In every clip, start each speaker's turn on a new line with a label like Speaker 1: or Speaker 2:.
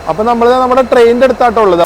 Speaker 1: അപ്പോൾ നമ്മൾ നമ്മുടെ ട്രെയിനിൻ്റെ അടുത്തായിട്ടുള്ളത്.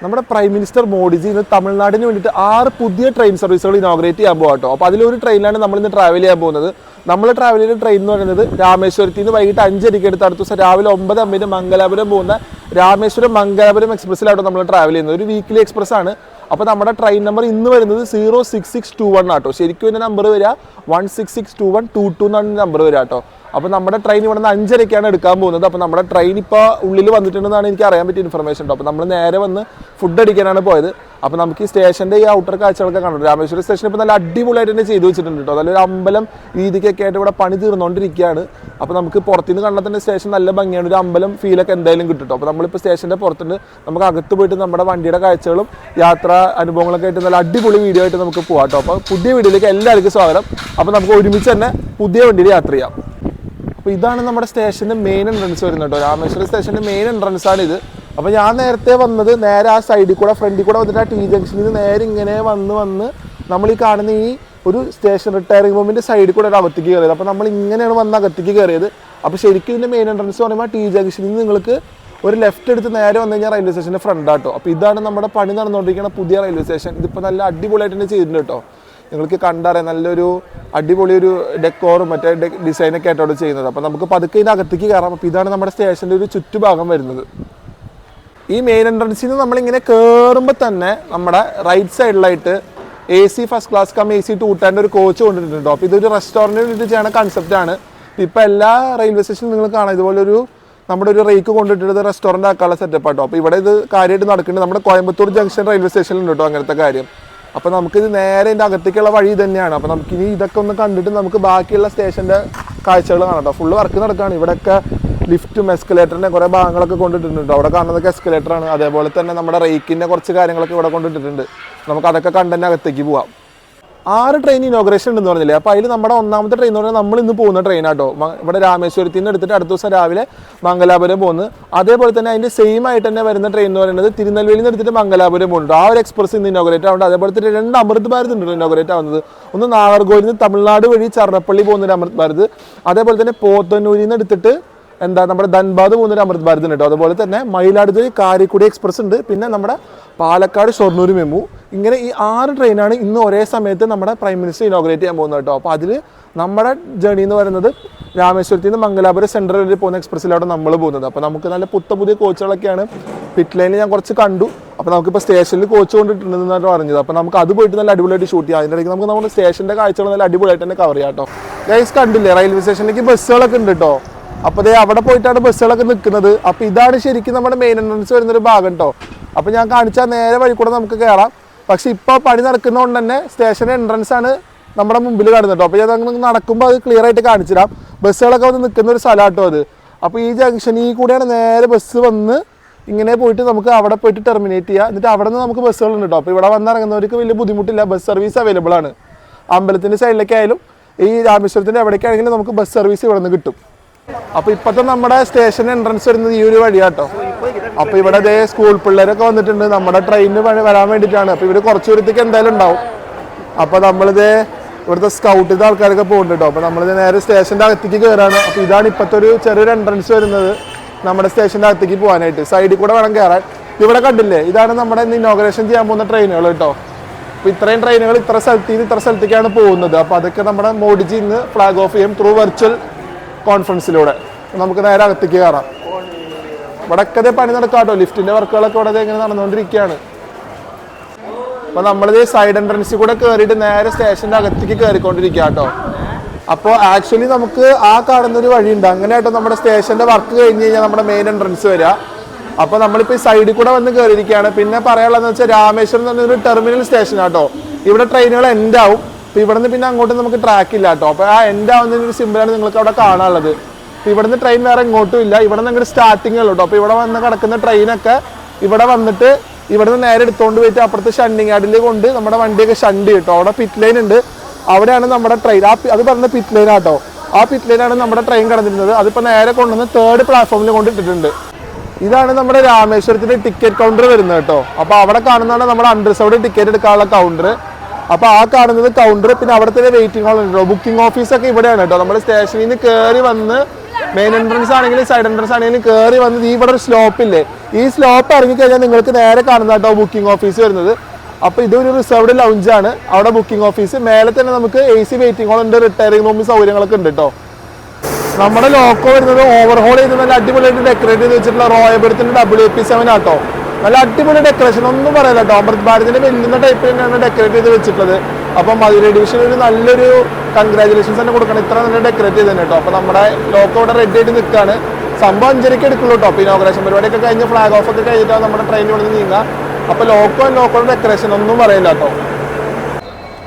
Speaker 1: നമ്മുടെ പ്രൈം മിനിസ്റ്റർ മോഡിജി ഇന്ന് തമിഴ്നാടിന് വേണ്ടിയിട്ട് 6 പുതിയ ട്രെയിൻ സർവീസുകൾ ഇനോഗ്രേറ്റ് ചെയ്യാൻ പോകാം കേട്ടോ. അപ്പോൾ അതിലൊരു ട്രെയിനിലാണ് നമ്മൾ ഇന്ന് ട്രാവൽ ചെയ്യാൻ പോകുന്നത്. നമ്മൾ ട്രാവൽ ചെയ്യുന്ന ട്രെയിൻ എന്ന് പറയുന്നത് രാമേശ്വരത്തിൽ നിന്ന് വൈകിട്ട് 5:00 എടുത്ത് അടുത്ത ദിവസം രാവിലെ 9:50 മംഗലാപുരം പോകുന്ന രാമേശ്വരം മംഗലാപുരം എക്സ്പ്രസ്സിലാട്ടോ നമ്മൾ ട്രാവൽ ചെയ്യുന്നത്. ഒരു വീക്കിലി എക്സ്പ്രസ് ആണ്. അപ്പോൾ നമ്മുടെ ട്രെയിൻ നമ്പർ ഇന്ന് വരുന്നത് 06621 ആട്ടോ. ശരിക്കും ഇതിൻ്റെ നമ്പർ വരിക 1662122 എന്നാണ് നമ്പർ വരിക കേട്ടോ. അപ്പോൾ നമ്മുടെ ട്രെയിൻ ഇവിടെ നിന്ന് 5:30 എടുക്കാൻ പോകുന്നത്. അപ്പോൾ നമ്മുടെ ട്രെയിൻ ഇപ്പോൾ ഉള്ളിൽ വന്നിട്ടുണ്ടെന്നാണ് എനിക്ക് അറിയാൻ പറ്റിയ ഇൻഫർമേഷൻ കേട്ടോ. അപ്പോൾ നമ്മൾ നേരെ വന്ന് ഫുഡ് അടിക്കാനാണ് പോയത്. അപ്പോൾ നമുക്ക് ഈ സ്റ്റേഷൻ്റെ ഈ ഔട്ടർ കാഴ്ചകളൊക്കെ കണ്ടു. രാമേശ്വരം സ്റ്റേഷൻ ഇപ്പോൾ നല്ല അടിപൊളിയായിട്ട് തന്നെ ചെയ്തു വെച്ചിട്ടുണ്ട് കേട്ടോ. നല്ലൊരു അമ്പലം രീതിക്കൊക്കെ ആയിട്ട് ഇവിടെ പണി തീർന്നുകൊണ്ടിരിക്കുകയാണ്. അപ്പോൾ നമുക്ക് പുറത്തുനിന്ന് കണ്ടാൽ തന്നെ സ്റ്റേഷൻ നല്ല ഭംഗിയാണ്. ഒരു അമ്പലം ഫീലൊക്കെ എന്തായാലും കിട്ടും കേട്ടോ. അപ്പോൾ നമ്മളിപ്പോൾ സ്റ്റേഷൻ്റെ പുറത്തുണ്ട്. നമുക്ക് അകത്ത് പോയിട്ട് നമ്മുടെ വണ്ടിയുടെ കാഴ്ചകളും യാത്രാ അനുഭവങ്ങളൊക്കെ ആയിട്ട് നല്ല അടിപൊളി വീഡിയോ ആയിട്ട് നമുക്ക് പോകാം കേട്ടോ. അപ്പോൾ പുതിയ വീഡിയോയിലേക്ക് എല്ലാവർക്കും സ്വാഗതം. അപ്പോൾ നമുക്ക് ഒരുമിച്ച് തന്നെ പുതിയ വണ്ടിയിൽ യാത്ര ചെയ്യാം. അപ്പോൾ ഇതാണ് നമ്മുടെ സ്റ്റേഷൻ്റെ മെയിൻ എൻട്രൻസ് വരുന്നത് കേട്ടോ. രാമേശ്വരം സ്റ്റേഷൻ്റെ മെയിൻ എൻട്രൻസ് ആണ് ഇത്. അപ്പോൾ ഞാൻ നേരത്തെ വന്നത് നേരെ ആ സൈഡിൽ കൂടെ ഫ്രണ്ടിൽ കൂടെ വന്നിട്ട് ആ ടി ജംഗ്ഷനിൽ നിന്ന് നേരെ ഇങ്ങനെ വന്ന് നമ്മൾ ഈ കാണുന്ന ഈ ഒരു സ്റ്റേഷൻ റിട്ടയറിംഗ് റൂമിൻ്റെ സൈഡിൽ കൂടെ ഒരു അകത്തേക്ക് കയറിയത്. അപ്പോൾ നമ്മൾ ഇങ്ങനെയാണ് വന്ന് അകത്തേക്ക് കയറിയത്. അപ്പോൾ ശരിക്കും ഇതിൻ്റെ മെയിൻ എൻട്രൻസ് പറയുമ്പോൾ ടി ജംഗ്ഷനിൽ നിന്ന് നിങ്ങൾക്ക് ഒരു ലെഫ്റ്റ് എടുത്ത് നേരെ വന്നു കഴിഞ്ഞാൽ റെയിൽവേ സ്റ്റേഷൻ്റെ ഫ്രണ്ടാട്ടോ. അപ്പോൾ ഇതാണ് നമ്മുടെ പണി നടന്നുകൊണ്ടിരിക്കുന്ന പുതിയ റെയിൽവേ സ്റ്റേഷൻ. ഇതിപ്പോൾ നല്ല അടിപൊളിയായിട്ട് തന്നെ ചെയ്തിട്ടുണ്ട് കേട്ടോ. നിങ്ങൾക്ക് കണ്ടറിയാം നല്ലൊരു അടിപൊളി ഒരു ഡെക്കോറും മറ്റേ ഡിസൈനൊക്കെ ആയിട്ടോട് ചെയ്യുന്നത്. അപ്പോൾ നമുക്ക് പതുക്കെ ഇതിൻ്റെ അകത്തേക്ക് കയറാം. അപ്പോൾ ഇതാണ് നമ്മുടെ സ്റ്റേഷൻ്റെ ഒരു ചുറ്റുഭാഗം വരുന്നത്. ഈ മെയിൻ എൻട്രൻസിൽ നിന്ന് നമ്മളിങ്ങനെ കയറുമ്പോൾ തന്നെ നമ്മുടെ റൈറ്റ് സൈഡിലായിട്ട് AC first class cum AC 210 ഒരു കോച്ച് കൊണ്ടിട്ടുണ്ടോ. അപ്പോൾ ഇതൊരു റെസ്റ്റോറൻറ്റിന് വേണ്ടിയിട്ട് ചെയ്യുന്ന കൺസെപ്റ്റാണ്. ഇപ്പോൾ എല്ലാ റെയിൽവേ സ്റ്റേഷനിലും നിങ്ങൾ കാണാം ഇതുപോലൊരു നമ്മുടെ ഒരു റേക്ക് കൊണ്ടിട്ട് റെസ്റ്റോറൻറ്റ് ആക്കാനുള്ള സെറ്റപ്പ് ആട്ടോ. അപ്പോൾ ഇവിടെ ഇത് കാര്യമായിട്ട് നടക്കുന്നുണ്ട്. നമ്മുടെ കോയമ്പത്തൂർ ജംഗ്ഷൻ റെയിൽവേ സ്റ്റേഷനിലുണ്ട് കേട്ടോ അങ്ങനത്തെ കാര്യം. അപ്പോൾ നമുക്കിത് നേരെ ഇതിൻ്റെ അകത്തേക്കുള്ള വഴി തന്നെയാണ്. അപ്പോൾ നമുക്കിനി ഇതൊക്കെ ഒന്ന് കണ്ടിട്ട് നമുക്ക് ബാക്കിയുള്ള സ്റ്റേഷൻ്റെ കാഴ്ചകൾ കാണാം കേട്ടോ. ഫുള്ള് വർക്ക് നടക്കുകയാണ്. ഇവിടെയൊക്കെ ലിഫ്റ്റും എസ്കലേറ്ററിൻ്റെ കുറേ ഭാഗങ്ങളൊക്കെ കൊണ്ടിട്ടുണ്ട്. അവിടെ കാണുന്നതൊക്കെ എസ്കലേറ്ററാണ്. അതേപോലെ തന്നെ നമ്മുടെ റേക്കിൻ്റെ കുറച്ച് കാര്യങ്ങളൊക്കെ ഇവിടെ കൊണ്ടിട്ടുണ്ട്. നമുക്ക് അതൊക്കെ കണ്ടന്നെ അകത്തേക്ക് പോവാം. 6 ട്രെയിൻ ഇനോഗ്രേഷൻ ഉണ്ടെന്ന് പറഞ്ഞില്ലേ. അപ്പോൾ അതിൽ നമ്മുടെ ഒന്നാമത്തെ ട്രെയിൻ എന്ന് പറഞ്ഞാൽ നമ്മൾ ഇന്ന് പോകുന്ന ട്രെയിനാട്ടോ. ഇവിടെ രാമേശ്വരത്തിൽ നിന്ന് എടുത്തിട്ട് അടുത്ത ദിവസം രാവിലെ മംഗലാപുരം പോകുന്നത്. അതേപോലെ തന്നെ അതിൻ്റെ സെയിം ആയിട്ട് തന്നെ വരുന്ന ട്രെയിൻ എന്ന് പറയുന്നത് തിരുനെൽവേലിയിൽ നിന്ന് എടുത്തിട്ട് മംഗലാപുരം പോകുന്നുണ്ട്. ആ ഒരു എക്സ്പ്രസ് ഇന്ന് ഇനോഗ്രേറ്റ് ആവുന്നുണ്ട്. അതേപോലെ തന്നെ 2 അമൃത് ഭാരത് ഉണ്ട് ഇനോഗ്രേറ്റ് ആവുന്നത്. ഒന്ന് നാഗർകോവിലിൽ നിന്ന് തമിഴ്നാട് വഴി ചർണപ്പള്ളി പോകുന്നൊരു അമൃത് ഭാരത്. അതേപോലെ തന്നെ പോത്തന്നൂരിൽ നിന്ന് എടുത്തിട്ട് നമ്മുടെ ധൻബാദ് പോകുന്നൊരു അമൃത് ഭാരത് ഉണ്ട് കേട്ടോ. അതുപോലെ തന്നെ മയിലാടുതുറൈ കാരിക്കുടി എക്സ്പ്രസ് ഉണ്ട്. പിന്നെ നമ്മുടെ പാലക്കാട് ഷൊർണൂർ മെമു. ഇങ്ങനെ ഈ 6 ട്രെയിനാണ് ഇന്ന് ഒരേ സമയത്ത് നമ്മുടെ പ്രൈം മിനിസ്റ്റർ ഇനോഗ്രേറ്റ് ചെയ്യാൻ പോകുന്നത് കേട്ടോ. അപ്പോൾ അതിൽ നമ്മുടെ ജേണി എന്ന് പറയുന്നത് രാമേശ്വരത്തിൽ നിന്ന് മംഗലാപുരം സെൻട്രൽ വരെ പോകുന്ന എക്സ്പ്രസ്സിലാണ് നമ്മൾ പോകുന്നത്. അപ്പോൾ നമുക്ക് നല്ല പുതിയ കോച്ചുകളൊക്കെയാണ്. പിറ്റ് ലൈനിൽ ഞാൻ കുറച്ച് കണ്ടു. അപ്പോൾ നമുക്കിപ്പോൾ സ്റ്റേഷനിൽ കോച്ച് കൊണ്ടിട്ടുണ്ടെന്നാണ് പറഞ്ഞത്. അപ്പോൾ നമുക്ക് അത് പോയിട്ട് നല്ല അടിപൊളിയായിട്ട് ഷൂട്ട് ചെയ്യാം. അതിൻ്റെ ഇടയ്ക്ക് നമുക്ക് നമ്മുടെ സ്റ്റേഷൻ്റെ കാഴ്ചകൾ നല്ല അടിപൊളിയായിട്ട് തന്നെ കവർ ചെയ്യാം കേട്ടോ. ഗൈസ് കണ്ടില്ലേ റെയിൽവേ സ്റ്റേഷനിലേക്ക് ബസ്സുകളൊക്കെ ഉണ്ട് കേട്ടോ. അപ്പോൾ അവിടെ പോയിട്ടാണ് ബസ്സുകളൊക്കെ നിൽക്കുന്നത്. അപ്പോൾ ഇതാണ് ശരിക്കും നമ്മുടെ മെയിൻ എൻട്രൻസ് വരുന്നൊരു ഭാഗം കേട്ടോ. അപ്പോൾ ഞാൻ കാണിച്ചാൽ നേരെ വഴി കൂടെ നമുക്ക് കയറാം. പക്ഷെ ഇപ്പോൾ പണി നടക്കുന്നതുകൊണ്ട് തന്നെ സ്റ്റേഷൻ്റെ എൻട്രൻസ് ആണ് നമ്മുടെ മുമ്പിൽ കാണുന്നത് കേട്ടോ. അപ്പോൾ ഞാൻ നടക്കുമ്പോൾ അത് ക്ലിയർ ആയിട്ട് കാണിച്ചു തരാം. ബസ്സുകളൊക്കെ വന്ന് നിൽക്കുന്ന ഒരു സ്ഥലം കേട്ടോ അത്. അപ്പോൾ ഈ ജംഗ്ഷനിൽ കൂടെയാണ് നേരെ ബസ് വന്ന് ഇങ്ങനെ പോയിട്ട് നമുക്ക് അവിടെ പോയിട്ട് ടെർമിനേറ്റ് ചെയ്യുക. എന്നിട്ട് അവിടെ നിന്ന് നമുക്ക് ബസ്സുകളുണ്ട് കേട്ടോ. അപ്പോൾ ഇവിടെ വന്നിറങ്ങുന്നവർക്ക് വലിയ ബുദ്ധിമുട്ടില്ല. ബസ് സർവീസ് അവൈലബിൾ ആണ്. അമ്പലത്തിൻ്റെ സൈഡിലേക്കായാലും ഈ രാമേശ്വരത്തിൻ്റെ എവിടേക്കാണെങ്കിലും നമുക്ക് ബസ് സർവീസ് ഇവിടെ നിന്ന് കിട്ടും. അപ്പോൾ ഇപ്പോഴത്തെ നമ്മുടെ സ്റ്റേഷൻ എൻട്രൻസ് വരുന്നത് ഈ ഒരു വഴിയാട്ടോ. അപ്പോൾ ഇവിടെ അതേ സ്കൂൾ പിള്ളേരൊക്കെ വന്നിട്ടുണ്ട് നമ്മുടെ ട്രെയിനിന് വരാൻ വേണ്ടിയിട്ടാണ്. അപ്പോൾ ഇവർ കുറച്ച് ദൂരത്തേക്ക് എന്തായാലും ഉണ്ടാവും. അപ്പോൾ നമ്മളിത് ഇവിടുത്തെ സ്കൗട്ടിൻ്റെ ആൾക്കാരൊക്കെ പോകുന്നുണ്ട് കേട്ടോ. അപ്പോൾ നമ്മളിത് നേരെ സ്റ്റേഷൻ്റെ അകത്തേക്ക് കയറാണ്. അപ്പോൾ ഇതാണ് ഇപ്പോഴത്തെ ഒരു ചെറിയൊരു എൻട്രൻസ് വരുന്നത് നമ്മുടെ സ്റ്റേഷൻ്റെ അകത്തേക്ക് പോകാനായിട്ട്. സൈഡിൽ കൂടെ വേണം കയറാൻ. ഇവിടെ കണ്ടില്ലേ ഇതാണ് നമ്മുടെ ഇന്ന് ഇനോഗ്രേഷൻ ചെയ്യാൻ പോകുന്ന ട്രെയിനുകൾ കേട്ടോ. അപ്പോൾ ഇത്രയും ട്രെയിനുകൾ ഇത്ര സ്ഥലത്ത് നിന്ന് ഇത്ര സ്ഥലത്തേക്കാണ് പോകുന്നത്. അപ്പോൾ അതൊക്കെ നമ്മുടെ മോഡിജി ഇന്ന് ഫ്ലാഗ് ഓഫ് ചെയ്യും ത്രൂ വെർച്വൽ കോൺഫറൻസിലൂടെ. നമുക്ക് നേരെ അകത്തേക്ക് കയറാം. ഇവിടെയൊക്കെ പണി നടക്കാട്ടോ. ലിഫ്റ്റിൻ്റെ വർക്കുകളൊക്കെ ഇവിടെ ഇങ്ങനെ നടന്നുകൊണ്ടിരിക്കുകയാണ്. അപ്പോൾ നമ്മളിത് സൈഡ് എൻട്രൻസിൽ കൂടെ കയറിയിട്ട് നേരെ സ്റ്റേഷൻ്റെ അകത്തേക്ക് കയറിക്കൊണ്ടിരിക്കുക കേട്ടോ. അപ്പോൾ ആക്ച്വലി നമുക്ക് ആ കാണുന്നൊരു വഴിയുണ്ട്. അങ്ങനെ ആട്ടോ നമ്മുടെ സ്റ്റേഷൻ്റെ വർക്ക് കഴിഞ്ഞ് കഴിഞ്ഞാൽ നമ്മുടെ മെയിൻ എൻട്രൻസ് വരിക. അപ്പോൾ നമ്മളിപ്പോൾ ഈ സൈഡിൽ കൂടെ വന്ന് കയറിയിരിക്കുകയാണ്. പിന്നെ പറയാനുള്ളതെന്ന് വെച്ചാൽ രാമേശ്വരം എന്ന് പറഞ്ഞൊരു ടെർമിനൽ സ്റ്റേഷൻ ആട്ടോ. ഇവിടെ ട്രെയിനുകൾ എൻഡ് ആവും. അപ്പോൾ ഇവിടെ നിന്ന് പിന്നെ അങ്ങോട്ട് നമുക്ക് ട്രാക്ക് ഇല്ല കേട്ടോ. അപ്പോൾ ആ എൻഡ് ആവുന്നതിനൊരു സിമ്പിളാണ് നിങ്ങൾക്ക് അവിടെ കാണാനുള്ളത്. അപ്പോൾ ഇവിടെ നിന്ന് ട്രെയിൻ വേറെ ഇങ്ങോട്ടും ഇല്ല. ഇവിടെ നിന്ന് അങ്ങോട്ട് സ്റ്റാർട്ടിങ് ഉള്ളൂ കേട്ടോ. അപ്പോൾ ഇവിടെ വന്ന് കിടക്കുന്ന ട്രെയിനൊക്കെ ഇവിടെ വന്നിട്ട് ഇവിടെ നിന്ന് നേരെ എടുത്തുകൊണ്ട് പോയിട്ട് അപ്പുറത്ത് ഷണ്ടിങ് യാർഡിൽ കൊണ്ട് നമ്മുടെ വണ്ടിയൊക്കെ ഷണ്ട് കിട്ടും. അവിടെ പിറ്റ് ലൈൻ ഉണ്ട്. അവിടെയാണ് നമ്മുടെ ട്രെയിൻ. അത് പറഞ്ഞ പിറ്റ് ലൈൻ ആട്ടോ. ആ പിറ്റ് ലൈനാണ് നമ്മുടെ ട്രെയിൻ കിടന്നിരുന്നത്. അതിപ്പോൾ നേരെ കൊണ്ടുവന്ന് 3rd പ്ലാറ്റ്ഫോമിൽ കൊണ്ടിട്ടിട്ടുണ്ട്. ഇതാണ് നമ്മുടെ രാമേശ്വരത്തിൻ്റെ ടിക്കറ്റ് കൗണ്ടർ വരുന്നത് കേട്ടോ. അപ്പോൾ അവിടെ കാണുന്നതാണ് നമ്മുടെ അൺറിസർവ്ഡ് ടിക്കറ്റ് എടുക്കാനുള്ള കൗണ്ടർ. അപ്പോൾ ആ കാണുന്നത് കൗണ്ടർ. പിന്നെ അവിടെ തന്നെ വെയിറ്റിംഗ് ഹാൾ ഉണ്ടോ. ബുക്കിംഗ് ഓഫീസൊക്കെ ഇവിടെയാണ് കേട്ടോ. നമ്മുടെ സ്റ്റേഷനിൽ നിന്ന് കയറി വന്ന് മെയിൻ എൻട്രൻസ് ആണെങ്കിലും സൈഡ് എൻട്രൻസ് ആണെങ്കിലും കയറി വന്നത് ഇവിടെ ഒരു സ്ലോപ്പ് ഇല്ലേ, ഈ സ്ലോപ്പ് ഇറങ്ങിക്കഴിഞ്ഞാൽ നിങ്ങൾക്ക് നേരെ കാണുന്നതാട്ടോ ബുക്കിംഗ് ഓഫീസ് വരുന്നത്. അപ്പോൾ ഇതൊരു റിസർവ്ഡ് ലൗഞ്ചാണ്, അവിടെ ബുക്കിംഗ് ഓഫീസ്, മേലെ തന്നെ നമുക്ക് AC വെയിറ്റിംഗ് ഹോൾ ഉണ്ട്, റിട്ടയറിംഗ് റൂം സൗകര്യങ്ങളൊക്കെ ഉണ്ട് കേട്ടോ. നമ്മുടെ ലോക്കോ വരുന്നത് ഓവർഹോൾ ചെയ്ത് നല്ല അടിപൊളിയായിട്ട് ഡെക്കറേറ്റ് ചെയ്ത് വെച്ചിട്ടുള്ള റോയബർത്തിന്റെ WP7 ആട്ടോ. നല്ല അടിപൊളി ഡെക്കറേഷൻ, ഒന്നും പറയില്ല കേട്ടോ. അമൃത് ഭാരതിന്റെ വെല്ലുന്ന ടൈപ്പിൽ തന്നെയാണ് ഡെക്കറേറ്റ് ചെയ്ത് വെച്ചിട്ടുള്ളത്. അപ്പം മധുര ഡിവിഷൻ ഒരു നല്ലൊരു കൺഗ്രാജുലേഷൻസ് തന്നെ കൊടുക്കണം, ഇത്ര നല്ല ഡെക്കറേറ്റ് ചെയ്ത് തന്നെ കേട്ടോ. അപ്പോൾ നമ്മുടെ ലോക്കോ ഇവിടെ റെഡി ആയിട്ട് നിൽക്കുകയാണ്. സംഭവം 5:30 എടുക്കുള്ളൂ കേട്ടോ. അപ്പോൾ ഇനോഗ്രേഷൻ പരിപാടിയൊക്കെ കഴിഞ്ഞ് ഫ്ലാഗ് ഓഫ് ഒക്കെ കഴിഞ്ഞിട്ടാണ് നമ്മുടെ ട്രെയിൻ ഇവിടെ നിന്ന് നീങ്ങുക. അപ്പോൾ ലോക്കോയുടെ ഡെക്കറേഷൻ ഒന്നും പറയില്ല കേട്ടോ.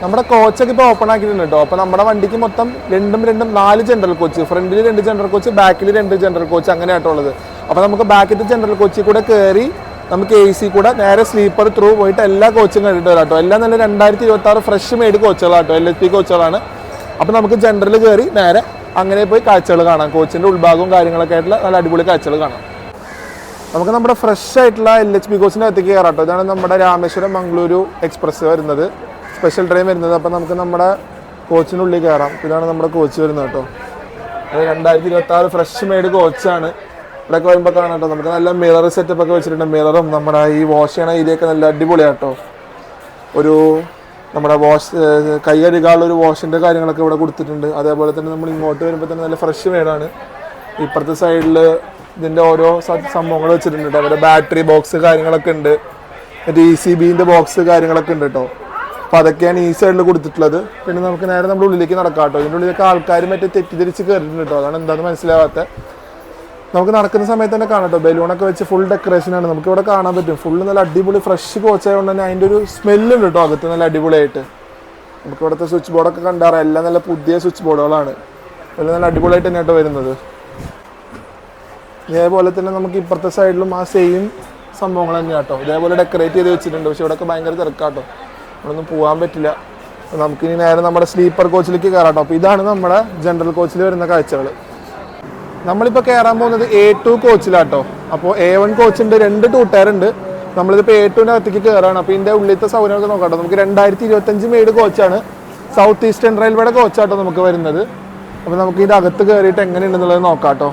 Speaker 1: നമ്മുടെ കോച്ചൊക്കെ ഇപ്പോൾ ഓപ്പൺ ആക്കിയിട്ടുണ്ട് കേട്ടോ. അപ്പോൾ നമ്മുടെ വണ്ടിക്ക് മൊത്തം രണ്ടും 4 ജനറൽ കോച്ച്, ഫ്രണ്ടിൽ 2 ജനറൽ കോച്ച്, ബാക്കിൽ 2 ജനറൽ കോച്ച്, അങ്ങനെയാട്ടോ ഉള്ളത്. അപ്പോൾ നമുക്ക് ബാക്കിലത്തെ ജനറൽ കോച്ചിൽ കൂടെ കയറി നമുക്ക് AC കൂടെ നേരെ സ്ലീപ്പർ ത്രൂ പോയിട്ട് എല്ലാ കോച്ചും കണ്ടിട്ട് വരാം കേട്ടോ. എല്ലാം നല്ല 2026 ഫ്രഷ് മെയ്ഡ് കോച്ചുകളാട്ടോ, LHP കോച്ചുകളാണ്. അപ്പോൾ നമുക്ക് ജനറൽ കയറി നേരെ അങ്ങനെ പോയി കാഴ്ചകൾ കാണാം. കോച്ചിൻ്റെ ഉൾഭാഗവും കാര്യങ്ങളൊക്കെ ആയിട്ടുള്ള നല്ല അടിപൊളി കാഴ്ചകൾ കാണാം. നമുക്ക് നമ്മുടെ ഫ്രഷ് ആയിട്ടുള്ള LHP കോച്ചിൻ്റെ അകത്തേക്ക് കയറാം കേട്ടോ. ഇതാണ് നമ്മുടെ രാമേശ്വരം മംഗളൂരു എക്സ്പ്രസ് വരുന്നത്, സ്പെഷ്യൽ ട്രെയിൻ വരുന്നത്. അപ്പോൾ നമുക്ക് നമ്മുടെ കോച്ചിനുള്ളിൽ കയറാം. ഇതാണ് നമ്മുടെ കോച്ച് വരുന്നത് കേട്ടോ. 2026 ഫ്രഷ് മെയ്ഡ് കോച്ചാണ്. ഇവിടെയൊക്കെ വരുമ്പോൾ കാണാം കേട്ടോ. നമുക്ക് നല്ല മിറർ സെറ്റപ്പ് ഒക്കെ വെച്ചിട്ടുണ്ട്. മിററും നമ്മുടെ ഈ വാഷ് ചെയ്യണ ഏരിയയൊക്കെ നല്ല അടിപൊളിയാട്ടോ. ഒരു നമ്മുടെ കൈ കഴുകാനുള്ള ഒരു വാഷിൻ്റെ കാര്യങ്ങളൊക്കെ ഇവിടെ കൊടുത്തിട്ടുണ്ട്. അതേപോലെ തന്നെ നമ്മൾ ഇങ്ങോട്ട് വരുമ്പോൾ തന്നെ നല്ല ഫ്രഷ് മെയ്ഡാണ്. ഇപ്പുറത്തെ സൈഡിൽ ഇതിൻ്റെ ഓരോ സംഭവങ്ങൾ വെച്ചിട്ടുണ്ട്. അവിടെ ബാറ്ററി ബോക്സ് കാര്യങ്ങളൊക്കെ ഉണ്ട്, മറ്റേ ECBൻ്റെ ബോക്സ് കാര്യങ്ങളൊക്കെ ഉണ്ട് കേട്ടോ. അപ്പോൾ അതൊക്കെയാണ് ഈ സൈഡിൽ കൊടുത്തിട്ടുള്ളത്. പിന്നെ നമുക്ക് നേരെ നമ്മുടെ ഉള്ളിലേക്ക് നടക്കാം കേട്ടോ. ഇതിൻ്റെ ഉള്ളിലേക്ക് ആൾക്കാർ മറ്റേ തെറ്റിദ്ധരിച്ച് കയറിയിട്ടുണ്ട് കേട്ടോ. അതാണ് എന്താണെന്ന് മനസ്സിലാവാത്ത. നമുക്ക് നടക്കുന്ന സമയത്ത് തന്നെ കാണാം കേട്ടോ. ബലൂണൊക്കെ വെച്ച് ഫുൾ ഡെക്കറേഷനാണ്, നമുക്ക് ഇവിടെ കാണാൻ പറ്റും. ഫുള്ള് നല്ല അടിപൊളി ഫ്രഷ് കോച്ചായതുകൊണ്ട് തന്നെ അതിൻ്റെ ഒരു സ്മെല്ലുണ്ട് കേട്ടോ അകത്ത്, നല്ല അടിപൊളിയായിട്ട്. നമുക്ക് ഇവിടുത്തെ സ്വിച്ച് ബോർഡൊക്കെ കണ്ടാറാം, എല്ലാം നല്ല പുതിയ സ്വിച്ച് ബോർഡുകളാണ്. എല്ലാം നല്ല അടിപൊളിയായിട്ട് തന്നെ കേട്ടോ വരുന്നത്. ഇതേപോലെ തന്നെ നമുക്ക് ഇപ്പുറത്തെ സൈഡിലും ആ സെയിം സംഭവങ്ങൾ തന്നെയാണ് കേട്ടോ. ഇതേപോലെ ഡെക്കറേറ്റ് ചെയ്ത് വെച്ചിട്ടുണ്ട്. പക്ഷേ ഇവിടെയൊക്കെ ഭയങ്കര തിരക്കാട്ടോ, ഇവിടെയൊന്നും പോകാൻ പറ്റില്ല. നമുക്കിനി നേരെ നമ്മുടെ സ്ലീപ്പർ കോച്ചിലേക്ക് കയറാം കേട്ടോ. അപ്പോൾ ഇതാണ് നമ്മുടെ ജനറൽ കോച്ചിൽ വരുന്ന കാഴ്ചകൾ. നമ്മളിപ്പോൾ കയറാൻ പോകുന്നത് A2 കോച്ചിലാട്ടോ. അപ്പോൾ A1 കോച്ചുണ്ട്, 2 2 ടയർ ഉണ്ട്. നമ്മളിതിപ്പോൾ A2ൻ്റെ അകത്തേക്ക് കയറാണ്. അപ്പോൾ ഇതിൻ്റെ ഉള്ളിലത്തെ സൗകര്യമൊക്കെ നോക്കാം കേട്ടോ. നമുക്ക് 2025 മെയ്ഡ് കോച്ചാണ്, സൗത്ത് ഈസ്റ്റേൺ റെയിൽവേയുടെ കോച്ചാട്ടോ നമുക്ക് വരുന്നത്. അപ്പോൾ നമുക്ക് ഇതിൻ്റെ അകത്ത് കയറിയിട്ട് എങ്ങനെയുണ്ടെന്നുള്ളത് നോക്കാം കേട്ടോ.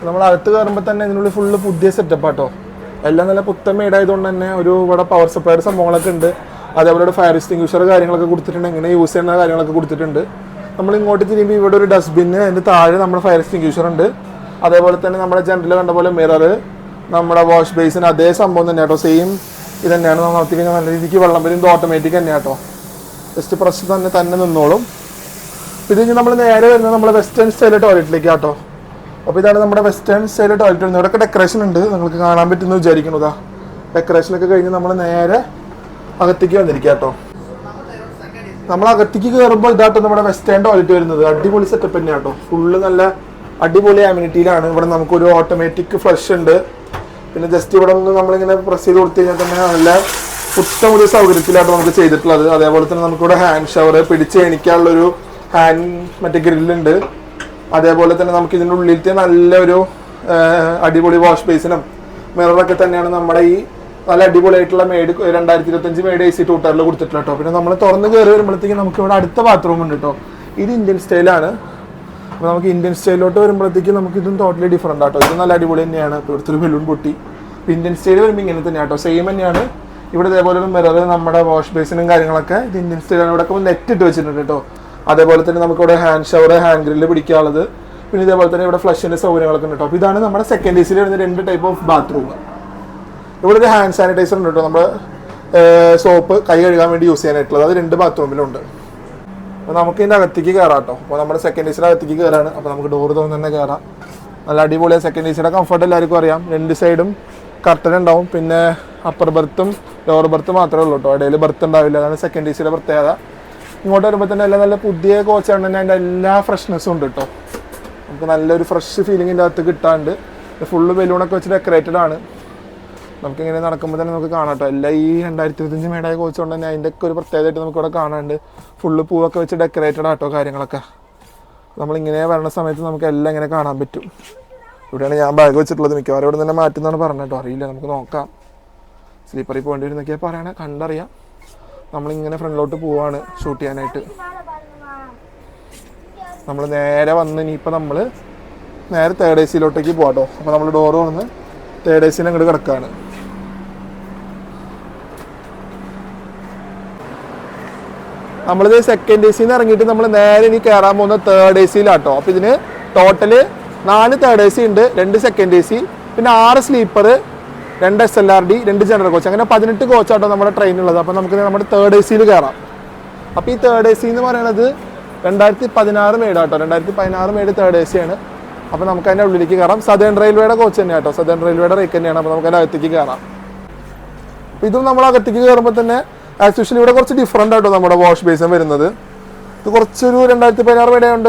Speaker 1: നമ്മൾ അകത്ത് കയറുമ്പോൾ തന്നെ ഇതിനുള്ളിൽ ഫുള്ള് പുതിയ സെറ്റപ്പ് ആട്ടോ. എല്ലാം നല്ല പുത്തൻ മെയ്ഡായതുകൊണ്ട് തന്നെ ഒരു ഇവിടെ പവർ സപ്ലൈയുടെ സംഭവങ്ങളൊക്കെ ഉണ്ട്. അതേപോലെ ഫയർ എക്സ്റ്റിംഗ്വിഷർ കാര്യങ്ങളൊക്കെ കൊടുത്തിട്ടുണ്ട്, എങ്ങനെ യൂസ് ചെയ്യുന്ന കാര്യങ്ങളൊക്കെ കൊടുത്തിട്ടുണ്ട്. നമ്മൾ ഇങ്ങോട്ട് തിരിയുമ്പോൾ ഇവിടെ ഒരു ഡസ്റ്റ്ബിന്ന്, അതിൻ്റെ താഴെ നമ്മുടെ ഫയർ എക്സ്റ്റിംഗ്വിഷർ ഉണ്ട്. അതേപോലെ തന്നെ നമ്മുടെ ജനറൽ കണ്ട പോലെ മിറർ, നമ്മുടെ വാഷ് ബേസിന് അതേ സംഭവം തന്നെ കേട്ടോ, സെയിം ഇത് തന്നെയാണ്. നമുക്ക് നല്ല രീതിക്ക് വെള്ളം വരുന്നത് ഓട്ടോമാറ്റിക് തന്നെ കേട്ടോ, ജസ്റ്റ് പ്രസ് തന്നെ നിന്നോളും. ഇത് കഴിഞ്ഞ് നമ്മൾ നേരെ വരുന്നത് നമ്മുടെ വെസ്റ്റേൺ സ്റ്റൈൽ ടോയ്ലറ്റിലേക്ക് കേട്ടോ. അപ്പോൾ ഇതാണ് നമ്മുടെ വെസ്റ്റേൺ സ്റ്റൈൽ ടോയ്ലറ്റ് വരുന്നത്. ഇവിടെയൊക്കെ ഡെക്കറേഷൻ ഉണ്ട്, നിങ്ങൾക്ക് കാണാൻ പറ്റുമെന്ന് വിചാരിക്കുന്നതാ. ഡെക്കറേഷനൊക്കെ കഴിഞ്ഞ് നമ്മൾ നേരെ അകത്തേക്ക് വന്നിരിക്കുക കേട്ടോ. നമ്മൾ അകത്തേക്ക് കയറുമ്പോൾ ഇതാട്ടോ നമ്മുടെ വെസ്റ്റേൺ ടോയ്ലറ്റ് വരുന്നത്. അടിപൊളി സെറ്റപ്പ് തന്നെയാണ് കേട്ടോ, ഫുള്ള് നല്ല അടിപൊളി അമ്യൂണിറ്റിയിലാണ്. ഇവിടെ നമുക്കൊരു ഓട്ടോമാറ്റിക് ഫ്ലഷ് ഉണ്ട്. പിന്നെ ജസ്റ്റ് ഇവിടെ നിന്ന് നമ്മളിങ്ങനെ പ്രസ് ചെയ്ത് കൊടുത്തു കഴിഞ്ഞാൽ തന്നെ നല്ല പുത്തം ഒരു സൗകര്യത്തിലായിട്ട് നമുക്ക് ചെയ്തിട്ടുള്ളത്. അതേപോലെ തന്നെ നമുക്കിവിടെ ഹാൻഡ് ഷവർ, പിടിച്ച് എണിക്കാനുള്ളൊരു ഹാൻഡ് മറ്റേ ഗ്രില്ലുണ്ട്. അതേപോലെ തന്നെ നമുക്ക് ഇതിൻ്റെ ഉള്ളിലത്തെ നല്ലൊരു അടിപൊളി വാഷ് ബേസിനും മിററൊക്കെ തന്നെയാണ് നമ്മുടെ ഈ നല്ല അടിപൊളിയായിട്ടുള്ള മെയ്ഡ് 2025 മെയ്ഡ് AC 2 ടയറിൽ കൊടുത്തിട്ടുള്ള കേട്ടോ. പിന്നെ നമ്മൾ തുറന്ന് കയറി വരുമ്പോഴത്തേക്കും നമുക്ക് ഇവിടെ അടുത്ത ബാത്റൂം ഉണ്ട് കേട്ടോ. ഇത് ഇന്ത്യൻ സ്റ്റൈലാണ്. അപ്പോൾ നമുക്ക് ഇന്ത്യൻ സ്റ്റൈലിലോട്ട് വരുമ്പോഴത്തേക്കും നമുക്ക് ഇതും ടോട്ടലി ഡിഫറെൻ്റ് ആട്ടോ. ഇത് നല്ല അടിപൊളി തന്നെയാണ്. ഇപ്പോൾ ഇവിടുത്തെ ഒരു ബലൂൺ പൊട്ടി. ഇന്ത്യൻ സ്റ്റൈൽ വരുമ്പോൾ ഇങ്ങനെ തന്നെയാണ് കേട്ടോ, സെയിം തന്നെയാണ്. ഇവിടെ ഇതേപോലെ ഒരു മിറർ, നമ്മുടെ വാഷ് ബേസിനും കാര്യങ്ങളൊക്കെ ഇത് ഇന്ത്യൻ സ്റ്റൈലാണ്. ഇവിടെ ഒക്കെ നെറ്റ് ഇട്ട് വെച്ചിട്ടുണ്ട് കേട്ടോ. അതേപോലെ തന്നെ നമുക്കിവിടെ ഹാൻഡ് ഷവർ, ഹാൻഡ് ഗ്രില്ല് പിടിക്കാനുള്ളത്. പിന്നെ ഇതേപോലെ തന്നെ ഇവിടെ ഫ്ലഷിൻ്റെ സൗകര്യങ്ങളൊക്കെ ഉണ്ട് കേട്ടോ. അപ്പോൾ ഇതാണ് നമ്മുടെ സെക്കൻഡ് AC വരുന്ന 2 ടൈപ്പ് ഓഫ് ബാത്റൂം. ഇവിടെ ഒരു ഹാൻഡ് സാനിറ്റൈസർ ഉണ്ട് കേട്ടോ, നമ്മൾ സോപ്പ് കൈ കഴുകാൻ വേണ്ടി യൂസ് ചെയ്യാനായിട്ടുള്ളത്. അത് 2 ബാത്റൂമിലുണ്ട്. അപ്പോൾ നമുക്ക് ഇതിൻ്റെ അകത്തേക്ക് കയറാം കേട്ടോ. അപ്പോൾ നമ്മുടെ സെക്കൻഡ് AC അകത്തേക്ക് കയറാണ്. അപ്പോൾ നമുക്ക് ഡോർ തുറന്ന് തന്നെ കയറാം. നല്ല അടിപൊളിയാണ്. സെക്കൻഡ് AC കംഫർട്ട് എല്ലാവർക്കും അറിയാം. 2 സൈഡും കർട്ടൻ ഉണ്ടാവും. പിന്നെ അപ്പർ ബർത്തും ലോവർ ബർത്ത് മാത്രമേ ഉള്ളൂ കേട്ടോ, ഇടയിൽ ബർത്ത് ഉണ്ടാവില്ല. അതാണ് സെക്കൻഡ് AC പ്രത്യേകത. ഇങ്ങോട്ട് വരുമ്പോൾ തന്നെ എല്ലാം നല്ല പുതിയ കോച്ചാണ് തന്നെ, അതിൻ്റെ എല്ലാ ഫ്രഷ്നെസ്സും ഉണ്ട് കേട്ടോ. നമുക്ക് നല്ലൊരു ഫ്രഷ് ഫീലിങ്ങിൻ്റെ അകത്ത് കിട്ടാണ്ട്. ഫുള്ള് ബലൂണൊക്കെ വെച്ച് ഡെക്കറേറ്റഡ് ആണ്. നമുക്കിങ്ങനെ നടക്കുമ്പോൾ തന്നെ നമുക്ക് കാണാം കേട്ടോ. എല്ലാം ഈ 2025 മേടായ കോച്ച് കൊണ്ട് തന്നെ അതിൻ്റെ ഒക്കെ ഒരു പ്രത്യേകതയായിട്ട് നമുക്കിവിടെ കാണാനുണ്ട്. ഫുള്ള് പൂവൊക്കെ വെച്ച് ഡെക്കറേറ്റഡ് ആട്ടോ കാര്യങ്ങളൊക്കെ. നമ്മളിങ്ങനെ വരണ സമയത്ത് നമുക്ക് എല്ലാം ഇങ്ങനെ കാണാൻ പറ്റും. ഇവിടെയാണ് ഞാൻ ബാഗ് വെച്ചിട്ടുള്ളത്. മിക്കവാറും ഇവിടെ തന്നെ മാറ്റുന്നതാണ് പറഞ്ഞത് കേട്ടോ, അറിയില്ല, നമുക്ക് നോക്കാം. സ്ലീപ്പറിൽ പോകേണ്ടി വരുന്നൊക്കെയാണ് പറയണേ, കണ്ടറിയാം. നമ്മളിങ്ങനെ ഫ്രണ്ടിലോട്ട് പോവാണ് ഷൂട്ട് ചെയ്യാനായിട്ട്. നമ്മൾ നേരെ വന്ന് ഇനിയിപ്പോൾ നമ്മൾ നേരെ തേർഡ് എ സിയിലോട്ടേക്ക് പോകാം കേട്ടോ. അപ്പോൾ നമ്മൾ ഡോറ് വന്ന് തേർഡ് എ സിയിൽ അങ്ങോട്ട് കിടക്കുകയാണ്. നമ്മളിത് സെക്കൻഡ് എ സിന്ന് ഇറങ്ങിയിട്ട് നമ്മൾ നേരെ ഇനി കയറാൻ പോകുന്ന തേർഡ് എ സിയിലാട്ടോ. അപ്പോൾ ഇതിന് ടോട്ടല് 4 തേർഡ് എ സി ഉണ്ട്, 2 സെക്കൻഡ് എ സി, പിന്നെ 6 സ്ലീപ്പർ, 2 SLRD, 2 ജനറൽ കോച്ച്, അങ്ങനെ 18 കോച്ചാട്ടോ നമ്മുടെ ട്രെയിനുള്ളത്. അപ്പോൾ നമുക്ക് നമ്മുടെ തേർഡ് എ സിയിൽ കയറാം. അപ്പോൾ ഈ തേർഡ് എ സി എന്ന് പറയുന്നത് 2016 മെയ്ഡ് ആട്ടോ, 2016 മെയ്ഡ് തേർഡ് എ സി ആണ്. അപ്പോൾ നമുക്ക് അതിൻ്റെ ഉള്ളിലേക്ക് കയറാം. സദേൺ റെയിൽവേയുടെ കോച്ച് തന്നെയാണ് കേട്ടോ, സദേൺ റെയിൽവേയുടെ റേക്ക് തന്നെയാണ്. അപ്പോൾ നമുക്ക് അതിൻ്റെ അകത്തേക്ക് കയറാം. അപ്പോൾ ഇതും നമ്മൾ അകത്തേക്ക് കയറുമ്പോൾ തന്നെ ആസ് യൂഷ്വലി ഇവിടെ കുറച്ച് ഡിഫറൻ്റ് ആട്ടോ നമ്മുടെ വാഷ് ബേസിൻ വരുന്നത്. ഇത് കുറച്ചൊരു 2016 മേഡ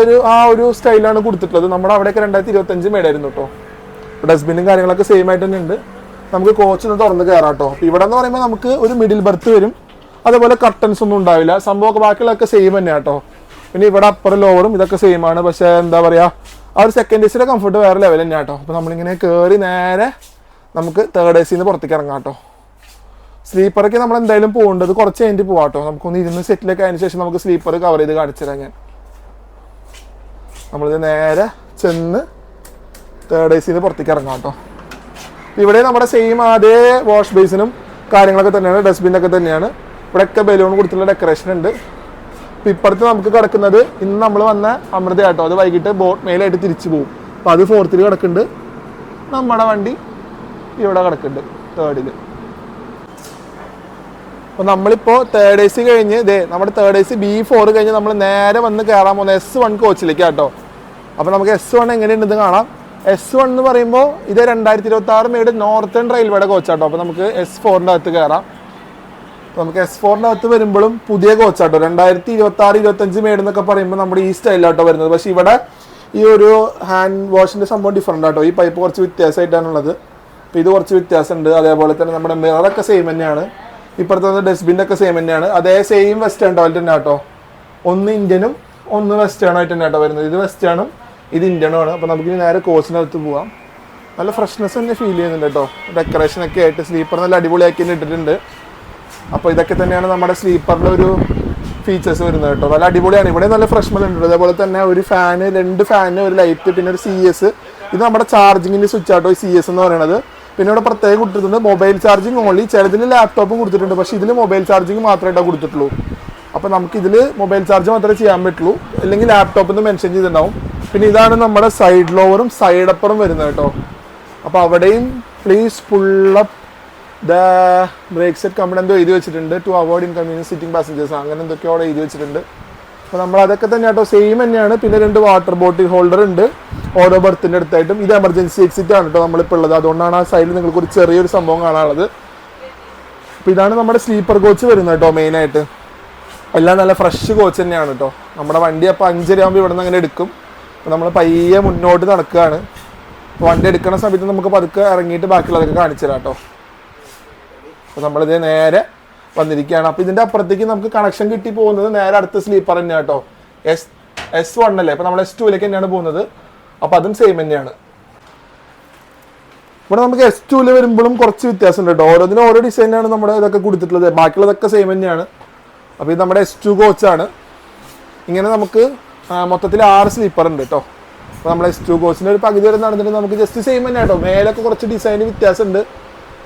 Speaker 1: ഒരു സ്റ്റൈലാണ് കൊടുത്തിട്ടുള്ളത്. നമ്മുടെ അവിടെയൊക്കെ 2025 മേഡായിരുന്നു കേട്ടോ. ഡസ്റ്റ്ബിനും കാര്യങ്ങളൊക്കെ സെയിം ആയിട്ട് തന്നെ ഉണ്ട്. നമുക്ക് കോച്ച് ഒന്ന് തുറന്ന് കയറാം കേട്ടോ. അപ്പോൾ ഇവിടെ എന്ന് പറയുമ്പോൾ നമുക്ക് ഒരു മിഡിൽ ബർത്ത് വരും, അതേപോലെ കർട്ടൻസ് ഒന്നും ഉണ്ടാവില്ല. സംഭവമൊക്കെ ബാക്കിയുള്ളതൊക്കെ സെയിം തന്നെയാണ് കേട്ടോ. പിന്നെ ഇവിടെ അപ്പറും ലോവറും ഇതൊക്കെ സെയിം ആണ്. പക്ഷേ എന്താ പറയുക, ആ ഒരു സെക്കൻഡ് എ സിയുടെ കംഫർട്ട് വേറെ ലെവൽ തന്നെയാണ് കേട്ടോ. അപ്പോൾ നമ്മളിങ്ങനെ കയറി നേരെ നമുക്ക് തേർഡ് എ സിന്ന് പുറത്തേക്ക് ഇറങ്ങാം കേട്ടോ. സ്ലീപ്പറൊക്കെ നമ്മൾ എന്തായാലും പോകേണ്ടത് കുറച്ച് കഴിഞ്ഞിട്ട് പോകാം കേട്ടോ. നമുക്കൊന്ന് ഇരുന്ന് സെറ്റിലൊക്കെ അതിന് ശേഷം നമുക്ക് സ്ലീപ്പർ കവർ ചെയ്ത് കാണിച്ചു തരാം ഞാൻ. നമ്മളിത് നേരെ ചെന്ന് തേർഡ് എ സിന്ന് പുറത്തേക്ക് ഇറങ്ങാം കേട്ടോ. ഇവിടെ നമ്മുടെ സെയിം അതേ വാഷ് ബേസിനും കാര്യങ്ങളൊക്കെ തന്നെയാണ്, ഡസ്റ്റ്ബിനൊക്കെ തന്നെയാണ്. ഇവിടെയൊക്കെ ബലൂൺ കൊടുത്തുള്ള ഡെക്കറേഷൻ ഉണ്ട്. അപ്പോൾ ഇപ്പുറത്ത് നമുക്ക് കിടക്കുന്നത് ഇന്ന് നമ്മൾ വന്ന അമൃത കേട്ടോ. അത് വൈകിട്ട് ബോട്ട് മെയിലായിട്ട് തിരിച്ചു പോകും. അപ്പോൾ അത് 4th കിടക്കുന്നുണ്ട്. നമ്മുടെ വണ്ടി ഇവിടെ കിടക്കുന്നുണ്ട് തേർഡിൽ. അപ്പോൾ നമ്മളിപ്പോൾ തേർഡ് എ സി കഴിഞ്ഞ് നമ്മുടെ തേർഡ് എ സി B4 കഴിഞ്ഞ് നമ്മൾ നേരെ വന്ന് കയറാൻ പോകുന്ന S1 കോച്ചിലേക്ക് കേട്ടോ. അപ്പോൾ നമുക്ക് S1 എങ്ങനെയുണ്ടെന്ന് കാണാം. S1 എന്ന് പറയുമ്പോൾ ഇത് 2026 മെയ്ഡ് നോർത്തേൺ റെയിൽവേയുടെ കോച്ചാട്ടോ. അപ്പോൾ നമുക്ക് S4ൻ്റെ അകത്ത് കയറാം. അപ്പോൾ നമുക്ക് S4ൻ്റെ അകത്ത് വരുമ്പോഴും പുതിയ കോച്ചാട്ടോ. 2026-25 മെയ്ഡ് എന്നൊക്കെ പറയുമ്പോൾ നമ്മുടെ ഈ സ്റ്റൈലാട്ടോ വരുന്നത്. പക്ഷേ ഇവിടെ ഈ ഒരു ഹാൻഡ് വാഷിൻ്റെ സംഭവം ഡിഫറൻ്റ് ആട്ടോ. ഈ പൈപ്പ് കുറച്ച് വ്യത്യാസമായിട്ടാണുള്ളത്. അപ്പോൾ ഇത് കുറച്ച് വ്യത്യാസമുണ്ട്. അതേപോലെ തന്നെ നമ്മുടെ മിററൊക്കെ സെയിം തന്നെയാണ്. ഇപ്പുറത്തെ ഡസ്റ്റ്ബിൻ്റെ ഒക്കെ സെയിം തന്നെയാണ്. അതേ സെയിം വെസ്റ്റേൺ ടോയ്ലറ്റ് തന്നെ കേട്ടോ. ഒന്ന് ഇന്ത്യനും ഒന്ന് വെസ്റ്റേണും ആയിട്ട് തന്നെ കേട്ടോ വരുന്നത്. ഇത് വെസ്റ്റേണും ഇത് ഇന്ത്യനും ആണ്. അപ്പോൾ നമുക്ക് നേരെ കോച്ചിനകത്ത് പോവാം. നല്ല ഫ്രഷ്നെസ് തന്നെ ഫീൽ ചെയ്യുന്നുണ്ട് കേട്ടോ. ഡെക്കറേഷനൊക്കെ ആയിട്ട് സ്ലീപ്പർ നല്ല അടിപൊളിയാക്കി തന്നെ ഇട്ടിട്ടുണ്ട്. അപ്പോൾ ഇതൊക്കെ തന്നെയാണ് നമ്മുടെ സ്ലീപ്പറിൻ്റെ ഒരു ഫീച്ചേഴ്സ് വരുന്നത് കേട്ടോ. നല്ല അടിപൊളിയാണ്. ഇവിടെ നല്ല ഫ്രഷ് സ്മെൽ ഉണ്ട്. അതേപോലെ തന്നെ ഒരു ഫാന്, 2 ഫാന്, ഒരു ലൈറ്റ്, പിന്നെ ഒരു CS. ഇത് നമ്മുടെ ചാർജിങ്ങിൻ്റെ സ്വിച്ച് ആട്ടോ ഈ CS എന്ന് പറയുന്നത്. പിന്നെ ഇവിടെ പ്രത്യേകം കൊടുത്തിട്ടുണ്ട് മൊബൈൽ ചാർജിങ് ഓൺലി. ചിലതിൽ ലാപ്ടോപ്പും കൊടുത്തിട്ടുണ്ട്, പക്ഷേ ഇതിൽ മൊബൈൽ ചാർജിങ് മാത്രമായിട്ടാണ് കൊടുത്തിട്ടുള്ളൂ. അപ്പോൾ നമുക്ക് ഇതിൽ മൊബൈൽ ചാർജ് മാത്രമേ ചെയ്യാൻ പറ്റുള്ളൂ, അല്ലെങ്കിൽ ലാപ്ടോപ്പിൽ നിന്ന് മെൻഷൻ ചെയ്തിട്ടുണ്ടാവും. പിന്നെ ഇതാണ് നമ്മുടെ സൈഡ് ലോവറും സൈഡ് അപ്പറും വരുന്നത് കേട്ടോ. അപ്പോൾ അവിടെയും please pull up the brake set company എന്തോ എഴുതി വെച്ചിട്ടുണ്ട്. To avoid inconvenience sitting passengers അങ്ങനെ എന്തൊക്കെയോ അവിടെ എഴുതി വെച്ചിട്ടുണ്ട്. അപ്പോൾ നമ്മൾ അതൊക്കെ തന്നെ കേട്ടോ സെയിം തന്നെയാണ്. പിന്നെ 2 വാട്ടർ ബോട്ടിൽ ഹോൾഡർ ഉണ്ട് ഓരോ ബർത്തിൻ്റെ അടുത്തായിട്ടും. ഇത് എമർജൻസി എക്സിറ്റ് ആണ് കേട്ടോ നമ്മളിപ്പോൾ ഉള്ളത്. അതുകൊണ്ടാണ് ആ സൈഡിൽ നിങ്ങൾക്ക് ഒരു ചെറിയൊരു സംഭവം കാണാനുള്ളത്. അപ്പോൾ ഇതാണ് നമ്മുടെ സ്ലീപ്പർ കോച്ച് വരുന്നത് കേട്ടോ. മെയിനായിട്ട് എല്ലാം നല്ല ഫ്രഷ് കോച്ച് തന്നെയാണ് കേട്ടോ. നമ്മുടെ വണ്ടി അപ്പോൾ 5:30 ആകുമ്പോൾ ഇവിടെ നിന്ന് അങ്ങനെ എടുക്കും. അപ്പോൾ നമ്മൾ പയ്യെ മുന്നോട്ട് നടക്കുകയാണ്. അപ്പോൾ വണ്ടി എടുക്കുന്ന സമയത്ത് നമുക്ക് പതുക്കെ ഇറങ്ങിയിട്ട് ബാക്കിയുള്ളതൊക്കെ കാണിച്ചു തരാം കേട്ടോ. അപ്പോൾ നമ്മളിത് നേരെ വന്നിരിക്കുകയാണ്. അപ്പോൾ ഇതിൻ്റെ അപ്പുറത്തേക്ക് നമുക്ക് കണക്ഷൻ കിട്ടി പോകുന്നത് നേരെ അടുത്ത സ്ലീപ്പർ തന്നെയാണ് കേട്ടോ. S1 അല്ലേ. അപ്പോൾ നമ്മൾ S2ലേക്ക് തന്നെയാണ് പോകുന്നത്. അപ്പോൾ അതും സെയിം തന്നെയാണ്. ഇവിടെ നമുക്ക് S2 വരുമ്പോഴും കുറച്ച് വ്യത്യാസം ഉണ്ട് കേട്ടോ. ഓരോന്നിനും ഓരോ ഡിസൈനാണ് നമ്മുടെ ഇതൊക്കെ കൊടുത്തിട്ടുള്ളത്. ബാക്കിയുള്ളതൊക്കെ സെയിം തന്നെയാണ്. അപ്പോൾ ഇത് നമ്മുടെ S2 കോച്ചാണ്. ഇങ്ങനെ നമുക്ക് മൊത്തത്തിൽ 6 സ്ലീപ്പർ ഉണ്ട് കേട്ടോ. അപ്പോൾ നമ്മുടെ S2 കോച്ചിൻ്റെ ഒരു പകുതി വരെ നടന്നിട്ട് നമുക്ക് ജസ്റ്റ് സെയിം തന്നെ കേട്ടോ. മേലൊക്കെ കുറച്ച് ഡിസൈന് വ്യത്യാസമുണ്ട്.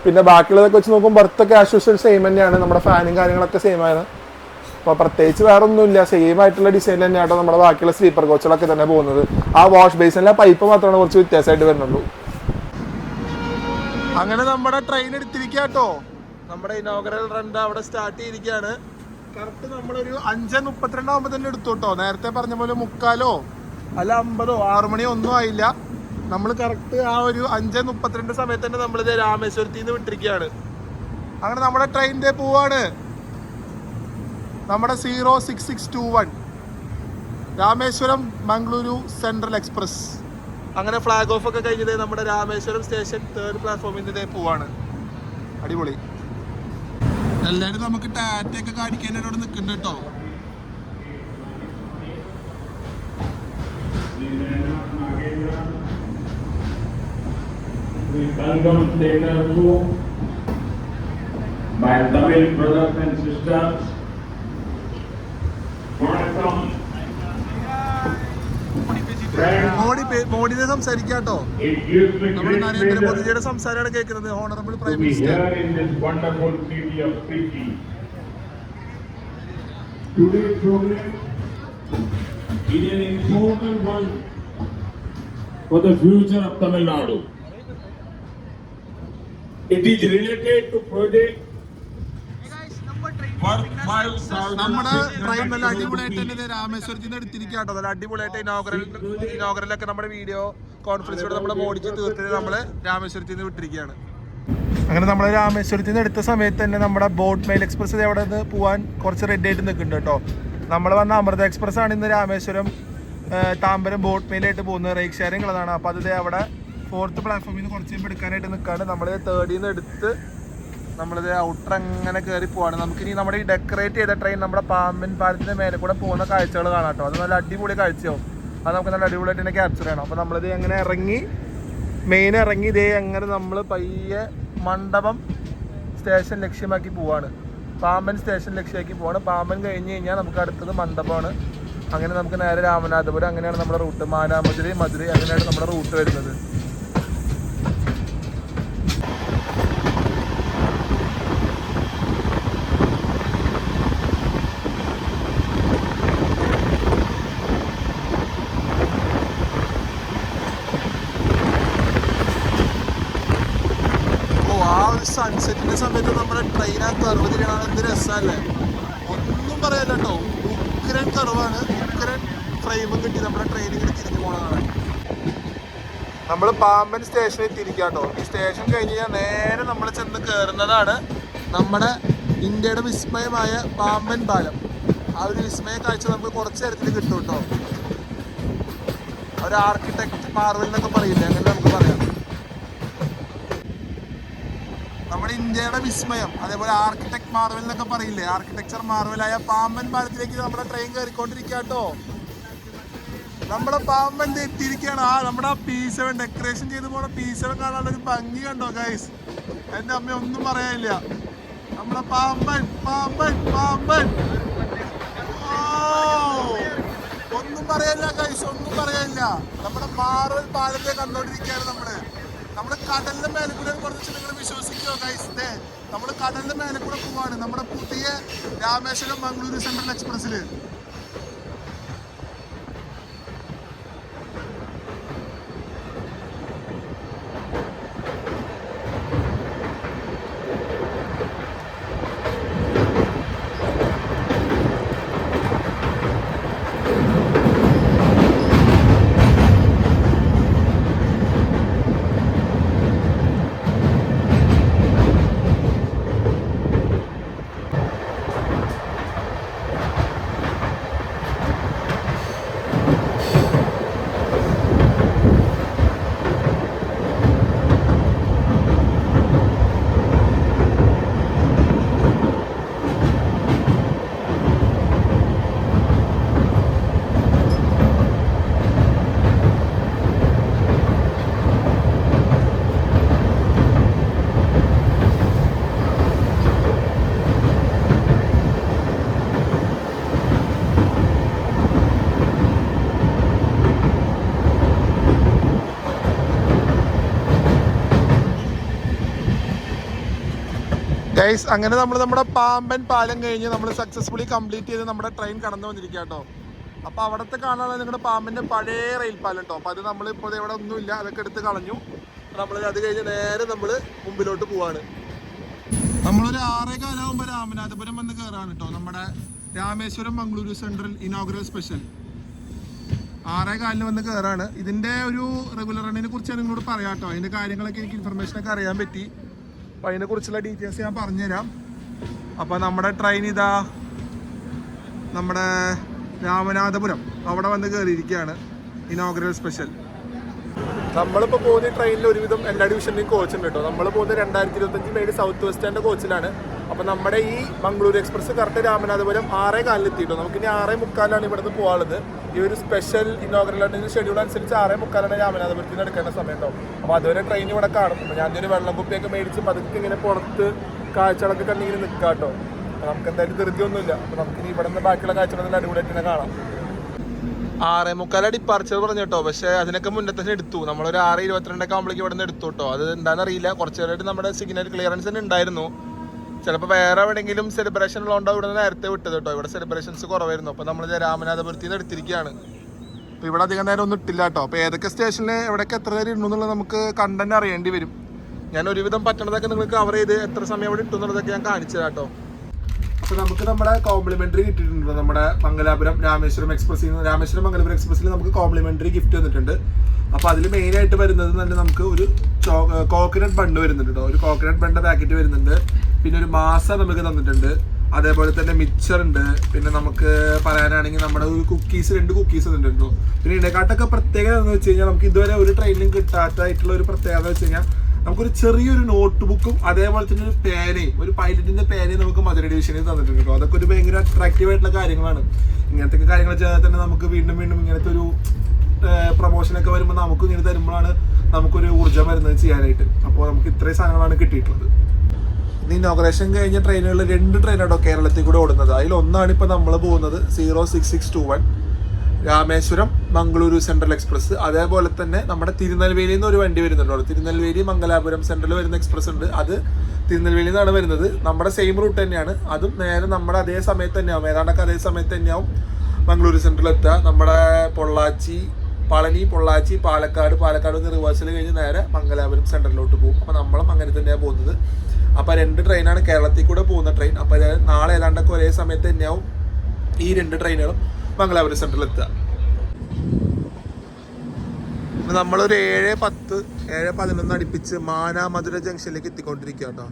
Speaker 1: പിന്നെ ബാക്കിയുള്ളതൊക്കെ വെച്ച് നോക്കുമ്പോൾ ബർത്തൊക്കെ ആസ് യൂഷ്വൽ സെയിം തന്നെയാണ്. നമ്മുടെ ഫാനും കാര്യങ്ങളൊക്കെ സെയിം ആണ്. അപ്പോൾ പ്രത്യേകിച്ച് വേറെ ഒന്നുമില്ല. സെയിം ആയിട്ടുള്ള ഡിസൈൻ തന്നെയാട്ടോ നമ്മുടെ ബാക്കിയുള്ള സ്ലീപ്പർ കോച്ചുകളൊക്കെ തന്നെ പോകുന്നത്. ആ വാഷ് ബേസിലെ പൈപ്പ് മാത്രമാണ് കുറച്ച് വ്യത്യാസമായിട്ട് വരുന്നുള്ളൂ. അങ്ങനെ നമ്മുടെ ട്രെയിൻ എടുത്തിരിക്കുക കേട്ടോ. നമ്മുടെ ഇനോഗ്രൽ റൺ അവിടെ സ്റ്റാർട്ട് ചെയ്തിരിക്കുകയാണ്. കറക്റ്റ് നമ്മളൊരു 5:32 ആകുമ്പോൾ തന്നെ എടുത്തു കേട്ടോ. നേരത്തെ പറഞ്ഞ പോലെ 3:45 അല്ല 50 6 മണിയോ ഒന്നും ആയില്ല. നമ്മൾ കറക്റ്റ് ആ ഒരു 5:32 സമയത്ത് തന്നെ നമ്മളിത് രാമേശ്വരത്തിൽ നിന്ന് വിട്ടിരിക്കുകയാണ്. അങ്ങനെ നമ്മുടെ ട്രെയിനിൻ്റെ പോവാണ്. നമ്മുടെ 06621 രാമേശ്വരം മംഗളൂരു സെൻട്രൽ എക്സ്പ്രസ്. അങ്ങനെ ഫ്ലാഗ് ഓഫ് ഒക്കെ കഴിഞ്ഞത് നമ്മുടെ രാമേശ്വരം സ്റ്റേഷൻ 3rd പ്ലാറ്റ്ഫോമിൽ നിന്ന് പോവാണ്. അടിപൊളി. എല്ലാവരും നമുക്ക് ടാറ്റയൊക്കെ കാണിക്കാനായിട്ട് അവിടെ നിൽക്കുന്നുണ്ട് കേട്ടോ.
Speaker 2: Welcome Theatre 2 by Tamil brothers and sisters.
Speaker 1: മോഡിനെ സംസാരിക്കാട്ടോ.
Speaker 2: It gives me
Speaker 1: നമ്മുടെ
Speaker 2: great
Speaker 1: നരേന്ദ്രമോദിജിയുടെ
Speaker 2: pleasure
Speaker 1: സംസാരമാണ് കേൾക്കുന്നത്. Honourable
Speaker 2: to
Speaker 1: prime
Speaker 2: be
Speaker 1: minister.
Speaker 2: here in this wonderful city of Trichy. Today's program is an important one for the future of Tamil Nadu. It is related to project worth 5,000
Speaker 1: നമ്മുടെ train നല്ല അടിപൊളിയായിട്ട് തന്നെ രാമേശ്വരത്തിൽ നിന്ന് എടുത്തിരിക്കാട്ടോ. നല്ല അടിപൊളിയായിട്ട് ഇനോഗ്രലൊക്കെ നമ്മുടെ video കോൺഫറൻസിലൂടെ നമ്മുടെ മോഡിച്ച് തീർത്തിട്ട് നമ്മള് രാമേശ്വരത്തിൽ നിന്ന് വിട്ടിരിക്കുകയാണ്. അങ്ങനെ നമ്മൾ രാമേശ്വരത്തിൽ നിന്ന് എടുത്ത സമയത്ത് തന്നെ നമ്മുടെ ബോട്ട് മെയിൽ എക്സ്പ്രസ് അവിടെ നിന്ന് പോകാൻ കുറച്ച് റെഡി ആയിട്ട് നിൽക്കുന്നുണ്ട് കേട്ടോ. നമ്മൾ വന്ന അമൃത എക്സ്പ്രസ് ആണ് ഇന്ന് രാമേശ്വരം താമ്പരം ബോട്ട് മെയിലായിട്ട് പോകുന്നത്. റേക്ക് ഷെയറിംഗ് ഉള്ളതാണ്. അപ്പോൾ അത് അവിടെ 4th പ്ലാറ്റ്ഫോമിൽ നിന്ന് കുറച്ച് കഴിയുമ്പോൾ എടുക്കാനായിട്ട് നിൽക്കുകയാണ്. നമ്മൾ 3rd നിന്ന് എടുത്ത് നമ്മളിത് ഔട്ടർ അങ്ങനെ കയറി പോവാണ്. നമുക്കിനി നമ്മുടെ ഈ ഡെക്കറേറ്റ് ചെയ്ത ട്രെയിൻ നമ്മുടെ പാമ്പൻ പാലത്തിൻ്റെ മേലെ കൂടെ പോകുന്ന കാഴ്ചകൾ കാണാം കേട്ടോ. അത് നല്ല അടിപൊളി കാഴ്ചയാവും. അത് നമുക്ക് നല്ല അടിപൊളിയായിട്ട് തന്നെ ക്യാപ്ചർ ചെയ്യണം. അപ്പോൾ നമ്മളിത് എങ്ങനെ ഇറങ്ങി ഇതേ അങ്ങനെ നമ്മൾ പയ്യെ മണ്ഡപം സ്റ്റേഷൻ ലക്ഷ്യമാക്കി പോവാണ്. പാമ്പൻ സ്റ്റേഷൻ ലക്ഷ്യമാക്കി പോവാണ്. പാമ്പൻ കഴിഞ്ഞ് കഴിഞ്ഞാൽ നമുക്ക് അടുത്തത് മണ്ഡപമാണ്. അങ്ങനെ നമുക്ക് നേരെ രാമനാഥപുരം, അങ്ങനെയാണ് നമ്മുടെ റൂട്ട്. മാനാമധുരൈ, മധുരൈ, അങ്ങനെയാണ് നമ്മുടെ റൂട്ട് വരുന്നത്. സൺസെറ്റിന്റെ സമയത്ത് നമ്മുടെ ട്രെയിൻ ആ കർവ് തിരിയണ എന്ത് രസമല്ലേ, ഒന്നും പറയാല്ല കേട്ടോ. ഉഗ്രൻ കർവാണ്, ഉഗ്രൻ ഫ്രെയിമും കിട്ടി നമ്മുടെ ട്രെയിൻ ഇങ്ങനെ തിരിഞ്ഞു പോകണതാണ്. നമ്മൾ പാമ്പൻ സ്റ്റേഷനിൽ തിരിക്കാട്ടോ. ഈ സ്റ്റേഷൻ കഴിഞ്ഞ് കഴിഞ്ഞാൽ നേരെ നമ്മൾ ചെന്ന് കയറുന്നതാണ് നമ്മുടെ ഇന്ത്യയുടെ വിസ്മയമായ പാമ്പൻ പാലം. ആ ഒരു വിസ്മയ കാഴ്ച നമുക്ക് കുറച്ച് നേരത്തിൽ കിട്ടും കേട്ടോ. ഒരു ആർക്കിടെക്ട് മാർവൽ എന്നൊക്കെ പറയില്ലേ, അങ്ങനെ നമുക്ക് പറയാം. നമ്മുടെ ഇന്ത്യയുടെ വിസ്മയം, അതേപോലെ ആർക്കിടെക്ട് മാർവൽ എന്നൊക്കെ പറയില്ലേ, ആർക്കിടെക്ചർ മാർവലായ പാമ്പൻ പാലത്തിലേക്ക് നമ്മുടെ ട്രെയിൻ കയറിക്കൊണ്ടിരിക്കുക കേട്ടോ. നമ്മുടെ പാമ്പൻ എത്തിയിരിക്കുകയാണ്. നമ്മുടെ P7 ഡെക്കറേഷൻ ചെയ്ത് പോണ P7 കാണാനുള്ള ഒരു ഭംഗി കണ്ടോ ഗൈസ്. എൻ്റെ അമ്മ ഒന്നും പറയാനില്ല. നമ്മുടെ പാമ്പൻ പാമ്പൻ പാമ്പൻ ഒന്നും പറയാനില്ല ഗൈസ്, ഒന്നും പറയാനില്ല. നമ്മുടെ മാർവൽ പാലത്തെ കണ്ടോണ്ടിരിക്കുകയാണ് നമ്മള് കടലിന്റെ മേലെ കൂടെ കുറച്ച് നിങ്ങൾ വിശ്വസിക്കോ ഗൈസ്. നമ്മൾ കടലിന്റെ മേലെ കൂടെ പോവാണ് നമ്മുടെ പുതിയ രാമേശ്വരം മംഗളൂരു സെൻട്രൽ എക്സ്പ്രസ്സില്. ഗൈസ് അങ്ങനെ നമ്മൾ നമ്മുടെ പാമ്പൻ പാലം കഴിഞ്ഞ് നമ്മൾ സക്സസ്ഫുള്ളി കംപ്ലീറ്റ് ചെയ്ത് നമ്മുടെ ട്രെയിൻ കടന്നു വന്നിരിക്കുക കേട്ടോ. അപ്പോൾ അവിടുത്തെ കാണാനുള്ള നിങ്ങളുടെ പാമ്പിൻ്റെ പഴയ റെയിൽ പാലം കേട്ടോ. അപ്പോൾ അത് നമ്മളിപ്പോൾ ഇവിടെ ഒന്നുമില്ല, അതൊക്കെ എടുത്ത് കളഞ്ഞു. നമ്മൾ അത് കഴിഞ്ഞ് നേരെ നമ്മൾ മുമ്പിലോട്ട് പോവാണ്. നമ്മളൊരു 6:15 രാമനാഥപുരം വന്ന് കയറാണ് കേട്ടോ. നമ്മുടെ Rameswaram Mangaluru central inaugural special 6:15 വന്ന് കയറാണ്. ഇതിൻ്റെ ഒരു റെഗുലർ റണ്ണിനെ കുറിച്ച് ഞാൻ നിങ്ങളോട് പറയാം കേട്ടോ. അതിൻ്റെ കാര്യങ്ങളൊക്കെ എനിക്ക് ഇൻഫർമേഷനൊക്കെ അറിയാൻ പറ്റി. അപ്പോൾ അതിനെക്കുറിച്ചുള്ള ഡീറ്റെയിൽസ് ഞാൻ പറഞ്ഞുതരാം. അപ്പോൾ നമ്മുടെ ട്രെയിൻ ഇതാ നമ്മുടെ രാമനാഥപുരം അവിടെ വന്ന് കയറിയിരിക്കുകയാണ് ഇനോഗ്രൽ സ്പെഷ്യൽ. നമ്മളിപ്പോൾ പോകുന്ന ട്രെയിനിൽ ഒരുവിധം എല്ലാ ഡിവിഷനിലും കോച്ച് ഉണ്ട് കേട്ടോ. നമ്മൾ പോകുന്നത് 2025 മെയ്ഡ് സൗത്ത് വെസ്റ്റിൻ്റെ കോച്ചിലാണ്. അപ്പോൾ നമ്മുടെ ഈ മംഗളൂരു എക്സ്പ്രസ് കറക്റ്റ് രാമനാഥപുരം 6:15 എത്തിയിട്ടോ. നമുക്കിനി 6:45 ഇവിടുന്ന് പോകാനുള്ളത്. ഈ ഒരു സ്പെഷ്യൽ ഇനോഗ്രൽ ഷെഡ്യൂൾ അനുസരിച്ച് 6:45 രാമനാഥപുരത്തിൽ നിന്ന് എടുക്കേണ്ട സമയം ഉണ്ടാവും. അപ്പോൾ അതുവരെ ട്രെയിൻ ഇവിടെ കാണും. അപ്പോൾ ഞാൻ ഒരു വെള്ളം കുപ്പിയൊക്കെ മേടിച്ച് പതുക്കെ ഇങ്ങനെ പുറത്ത് കാഴ്ചകളൊക്കെ കണ്ടിങ്ങനെ നിൽക്കാം കേട്ടോ. അപ്പോൾ നമുക്ക് എന്തായാലും ധൃതിയൊന്നുമില്ല. അപ്പോൾ നമുക്കിനി ഇവിടെ നിന്ന് ബാക്കിയുള്ള കാഴ്ചകളെല്ലാം അടിപൊളിയായിട്ട് തന്നെ കാണാം. 6:45 ഡിപ്പാർച്ചർ പറഞ്ഞു കേട്ടോ. പക്ഷെ അതിനൊക്കെ മുന്നേ തന്നെ എടുത്തു. നമ്മളൊരു 6:22 ആകുമ്പോഴേക്കും ഇവിടെ നിന്ന് എടുത്തു കേട്ടോ. അത് എന്താണെന്ന് അറിയില്ല, കുറച്ച് നേരമായിട്ട് നമ്മുടെ സിഗ്നൽ ക്ലിയറൻസ് തന്നെ ഉണ്ടായിരുന്നു. ചിലപ്പോൾ വേറെ എവിടെയെങ്കിലും സെലിബ്രേഷൻ ഉള്ളതുകൊണ്ടോ ഇവിടെ നിന്ന് നേരത്തെ വിട്ടത് കേട്ടോ. ഇവിടെ സെലിബ്രേഷൻസ് കുറവായിരുന്നു. അപ്പോൾ നമ്മൾ രാമനാഥപുരത്തിൽ നിന്ന് എടുത്തിരിക്കുകയാണ്. അപ്പോൾ ഇവിടെ അധികം നേരം ഒന്നും ഇട്ടില്ല കേട്ടോ. അപ്പോൾ ഏതൊക്കെ സ്റ്റേഷനിൽ എവിടെയൊക്കെ എത്ര നേരം ഇടണം എന്നുള്ളത് നമുക്ക് കണ്ടന്റ് അറിയേണ്ടി വരും. ഞാൻ ഒരുവിധം പറ്റണതൊക്കെ നിങ്ങൾ കവർ ചെയ്ത് എത്ര സമയം അവിടെ ഇട്ടു എന്നുള്ളതൊക്കെ ഞാൻ കാണിച്ചു തരാം കേട്ടോ. അപ്പോൾ നമുക്ക് നമ്മുടെ കോംപ്ലിമെന്ററി കിട്ടിയിട്ടുണ്ട്. നമ്മുടെ മംഗലാപുരം രാമേശ്വരം എക്സ്പ്രസ്സിൽ നിന്ന്, രാമേശ്വരം മംഗലാപുരം എക്സ്പ്രസ്സിൽ നമുക്ക് കോംപ്ലിമെന്ററി ഗിഫ്റ്റ് വന്നിട്ടുണ്ട്. അപ്പോൾ അതിൽ മെയിനായിട്ട് വരുന്നത് തന്നെ നമുക്ക് ഒരു കോക്കനട്ട് ബണ്ട് വരുന്നുണ്ട് കേട്ടോ. ഒരു കോക്കനട്ട് ബണ്ട് പാക്കറ്റ് വരുന്നുണ്ട്. പിന്നെ ഒരു മാസ നമുക്ക് തന്നിട്ടുണ്ട്. അതേപോലെ തന്നെ മിക്സർ ഉണ്ട്. പിന്നെ നമുക്ക് പറയാനാണെങ്കിൽ നമ്മുടെ ഒരു കുക്കീസ് 2 കുക്കീസ് തന്നിട്ടുണ്ടോ. പിന്നെ ഇതിനെക്കാട്ടൊക്കെ പ്രത്യേകത എന്ന് വെച്ച് കഴിഞ്ഞാൽ നമുക്ക് ഇതുവരെ ഒരു ട്രെയിനിലും കിട്ടാത്തായിട്ടുള്ള ഒരു പ്രത്യേകത വെച്ച് കഴിഞ്ഞാൽ നമുക്കൊരു ചെറിയൊരു നോട്ട് ബുക്കും അതേപോലെ തന്നെ ഒരു പേനയും, ഒരു പൈലറ്റിന്റെ പേനയും നമുക്ക് മധുര ഡിവിഷനിൽ തന്നിട്ടുണ്ട് കേട്ടോ. അതൊക്കെ ഒരു ഭയങ്കര അട്രാക്റ്റീവ് ആയിട്ടുള്ള കാര്യങ്ങളാണ്. ഇങ്ങനത്തെ കാര്യങ്ങൾ ചെയ്താൽ തന്നെ നമുക്ക് വീണ്ടും വീണ്ടും ഇങ്ങനത്തെ ഒരു പ്രൊമോഷനൊക്കെ വരുമ്പോൾ നമുക്ക് ഇങ്ങനെ തരുമ്പോഴാണ് നമുക്കൊരു ഊർജ്ജം വരുന്നത് ചെയ്യാനായിട്ട്. അപ്പോൾ നമുക്ക് ഇത്രയും സാധനങ്ങളാണ് കിട്ടിയിട്ടുള്ളത്. ഇന്ന് ഇനോഗ്രേഷൻ കഴിഞ്ഞ ട്രെയിനുകളിൽ 2 ട്രെയിനാണോ കേരളത്തിൽ കൂടെ ഓടുന്നത്. അതിലൊന്നാണ് ഇപ്പോൾ നമ്മൾ പോകുന്നത് 06621 രാമേശ്വരം മംഗളൂരു സെൻട്രൽ എക്സ്പ്രസ്. അതേപോലെ തന്നെ നമ്മുടെ തിരുനെൽവേലിയിൽ നിന്ന് ഒരു വണ്ടി വരുന്നുണ്ടോ. തിരുനെൽവേലി മംഗലാപുരം സെൻട്രൽ വരുന്ന എക്സ്പ്രസ് ഉണ്ട്. അത് തിരുനെൽവേലിയിൽ നിന്നാണ് വരുന്നത്. നമ്മുടെ സെയിം റൂട്ട് തന്നെയാണ്. അതും നേരെ നമ്മുടെ അതേ സമയത്ത് തന്നെയാവും, ഏതാണ്ടൊക്കെ അതേ സമയത്ത് തന്നെയാവും മംഗളൂരു സെൻട്രൽ എത്തുക. നമ്മുടെ പളനി, പൊള്ളാച്ചി, പാലക്കാട് നിന്ന് റിവേഴ്സൽ കഴിഞ്ഞ് നേരെ മംഗലാപുരം സെൻട്രലിലോട്ട് പോകും. അപ്പോൾ നമ്മളും അങ്ങനെ തന്നെയാണ് പോകുന്നത്. അപ്പോൾ 2 ട്രെയിനാണ് കേരളത്തിൽ കൂടെ പോകുന്ന ട്രെയിൻ. അപ്പോൾ നാളെ ഏതാണ്ടൊക്കെ ഒരേ സമയത്ത് തന്നെയാവും ഈ 2 ട്രെയിനുകളും മംഗലാപുരം സെൻട്രലിൽ എത്തുക. നമ്മളൊരു 7:10, 7:11 അടുപ്പിച്ച് മാനാമധുര ജംഗ്ഷനിലേക്ക് എത്തിക്കൊണ്ടിരിക്കുക കേട്ടോ.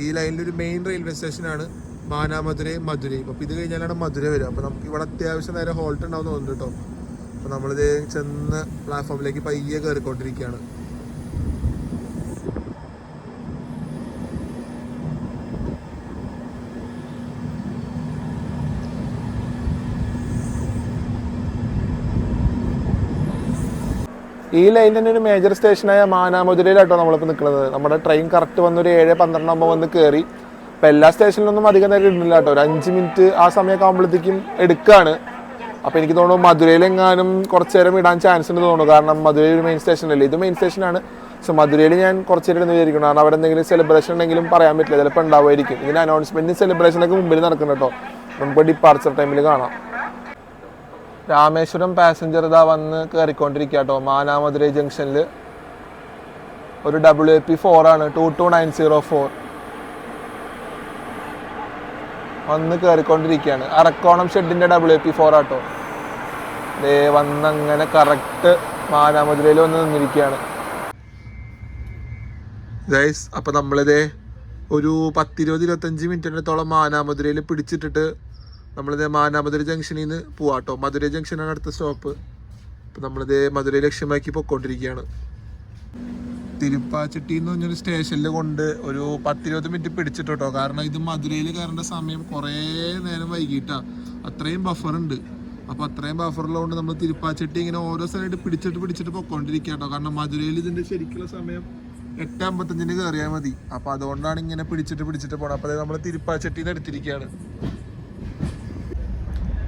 Speaker 1: ഈ ലൈനിലൊരു മെയിൻ റെയിൽവേ സ്റ്റേഷനാണ് മാനാമധുരയും മധുരയും. അപ്പോൾ ഇത് കഴിഞ്ഞാലാണ് മധുര വരിക. അപ്പോൾ നമുക്ക് ഇവിടെ അത്യാവശ്യം നേരെ ഹോൾട്ട് ഉണ്ടാവും തോന്നുന്നു കേട്ടോ. അപ്പോൾ നമ്മളിത് ചെന്ന് പ്ലാറ്റ്ഫോമിലേക്ക് പയ്യെ കയറിക്കൊണ്ടിരിക്കുകയാണ്. ഈ ലൈൻ തന്നെ ഒരു മേജർ സ്റ്റേഷനായ മാനാമധുരയിലാട്ടോ നമ്മളിപ്പോൾ നിൽക്കുന്നത്. നമ്മുടെ ട്രെയിൻ കറക്റ്റ് വന്നൊരു 7:12 ആകുമ്പോൾ വന്ന് കയറി. അപ്പോൾ എല്ലാ സ്റ്റേഷനിലൊന്നും അധികം നേരം ഇടുന്നില്ല കേട്ടോ. ഒരു 5 മിനിറ്റ് ആ സമയമൊക്കെ ആകുമ്പോഴത്തേക്കും എടുക്കുകയാണ്. അപ്പോൾ എനിക്ക് തോന്നുന്നു മധുരയിലെങ്ങാനും കുറച്ച് നേരം ഇടാൻ ചാൻസ് ഉണ്ട് തോന്നുന്നു. കാരണം മധുരയിൽ ഒരു മെയിൻ സ്റ്റേഷനല്ലേ, ഇത് മെയിൻ സ്റ്റേഷനാണ്. പക്ഷെ മധുരയിൽ ഞാൻ കുറച്ച് നേരം ഇരുന്ന് വിചാരിക്കണം. കാരണം അവിടെ എന്തെങ്കിലും സെലിബ്രേഷൻ ഉണ്ടെങ്കിലും പറയാൻ പറ്റില്ല, ചിലപ്പോൾ ഉണ്ടാവുമായിരിക്കും. ഇതിന് അനൗൺസ്മെൻറ്റും സെലിബ്രേഷനൊക്കെ മുമ്പിൽ നടക്കണം കേട്ടോ. നമുക്ക് ഡിപ്പാർച്ചർ ടൈമിൽ കാണാം. രാമേശ്വരം പാസഞ്ചർ ഇതാ വന്ന് കയറിക്കൊണ്ടിരിക്കുക കേട്ടോ. മാനാമധുരൈ ജംഗ്ഷനിൽ ഒരു WAP4 ആണ്, 22904 വന്ന് കയറിക്കൊണ്ടിരിക്കുകയാണ്. അറക്കോണം ഷെഡിൻ്റെ WAP4 ആട്ടോ. വന്നങ്ങനെ കറക്റ്റ് മാനാമധുരയിൽ വന്ന് നിന്നിരിക്കുകയാണ് ഗൈസ്. അപ്പോൾ നമ്മളിതേ ഒരു 10-20-25 മിനിറ്റിനടുത്തോളം മാനാമധുരയിൽ പിടിച്ചിട്ടിട്ട് നമ്മളിത് മാനാമധുര ജംഗ്ഷനിൽ നിന്ന് പോവാട്ടോ. മധുര ജംഗ്ഷനാണ് അടുത്ത സ്റ്റോപ്പ്. അപ്പോൾ നമ്മളിത് മധുരൈ ലക്ഷ്യമാക്കി പൊയ്ക്കൊണ്ടിരിക്കുകയാണ്. തിരുപ്പാച്ചട്ടി എന്ന് പറഞ്ഞൊരു സ്റ്റേഷനിൽ കൊണ്ട് ഒരു 10-20 മിനിറ്റ് പിടിച്ചിട്ടോ. കാരണം ഇത് മധുരയിൽ കയറേണ്ട സമയം കുറേ നേരം വൈകിട്ടാണ്. അത്രയും ബഫറുണ്ട്. അപ്പോൾ അത്രയും ബഫറുള്ളതുകൊണ്ട് നമ്മൾ തിരുപ്പാച്ചട്ടി ഇങ്ങനെ ഓരോ സ്ഥലമായിട്ട് പിടിച്ചിട്ട് പൊയ്ക്കൊണ്ടിരിക്കുക കേട്ടോ. കാരണം മധുരയിൽ ഇതിൻ്റെ ശരിക്കുള്ള സമയം 8:55 കയറിയാൽ മതി. അപ്പോൾ അതുകൊണ്ടാണ് ഇങ്ങനെ പിടിച്ചിട്ട് പോകണം. അപ്പോൾ നമ്മൾ തിരുപ്പാച്ചട്ടിയിൽ നിന്ന് എടുത്തിരിക്കുകയാണ്.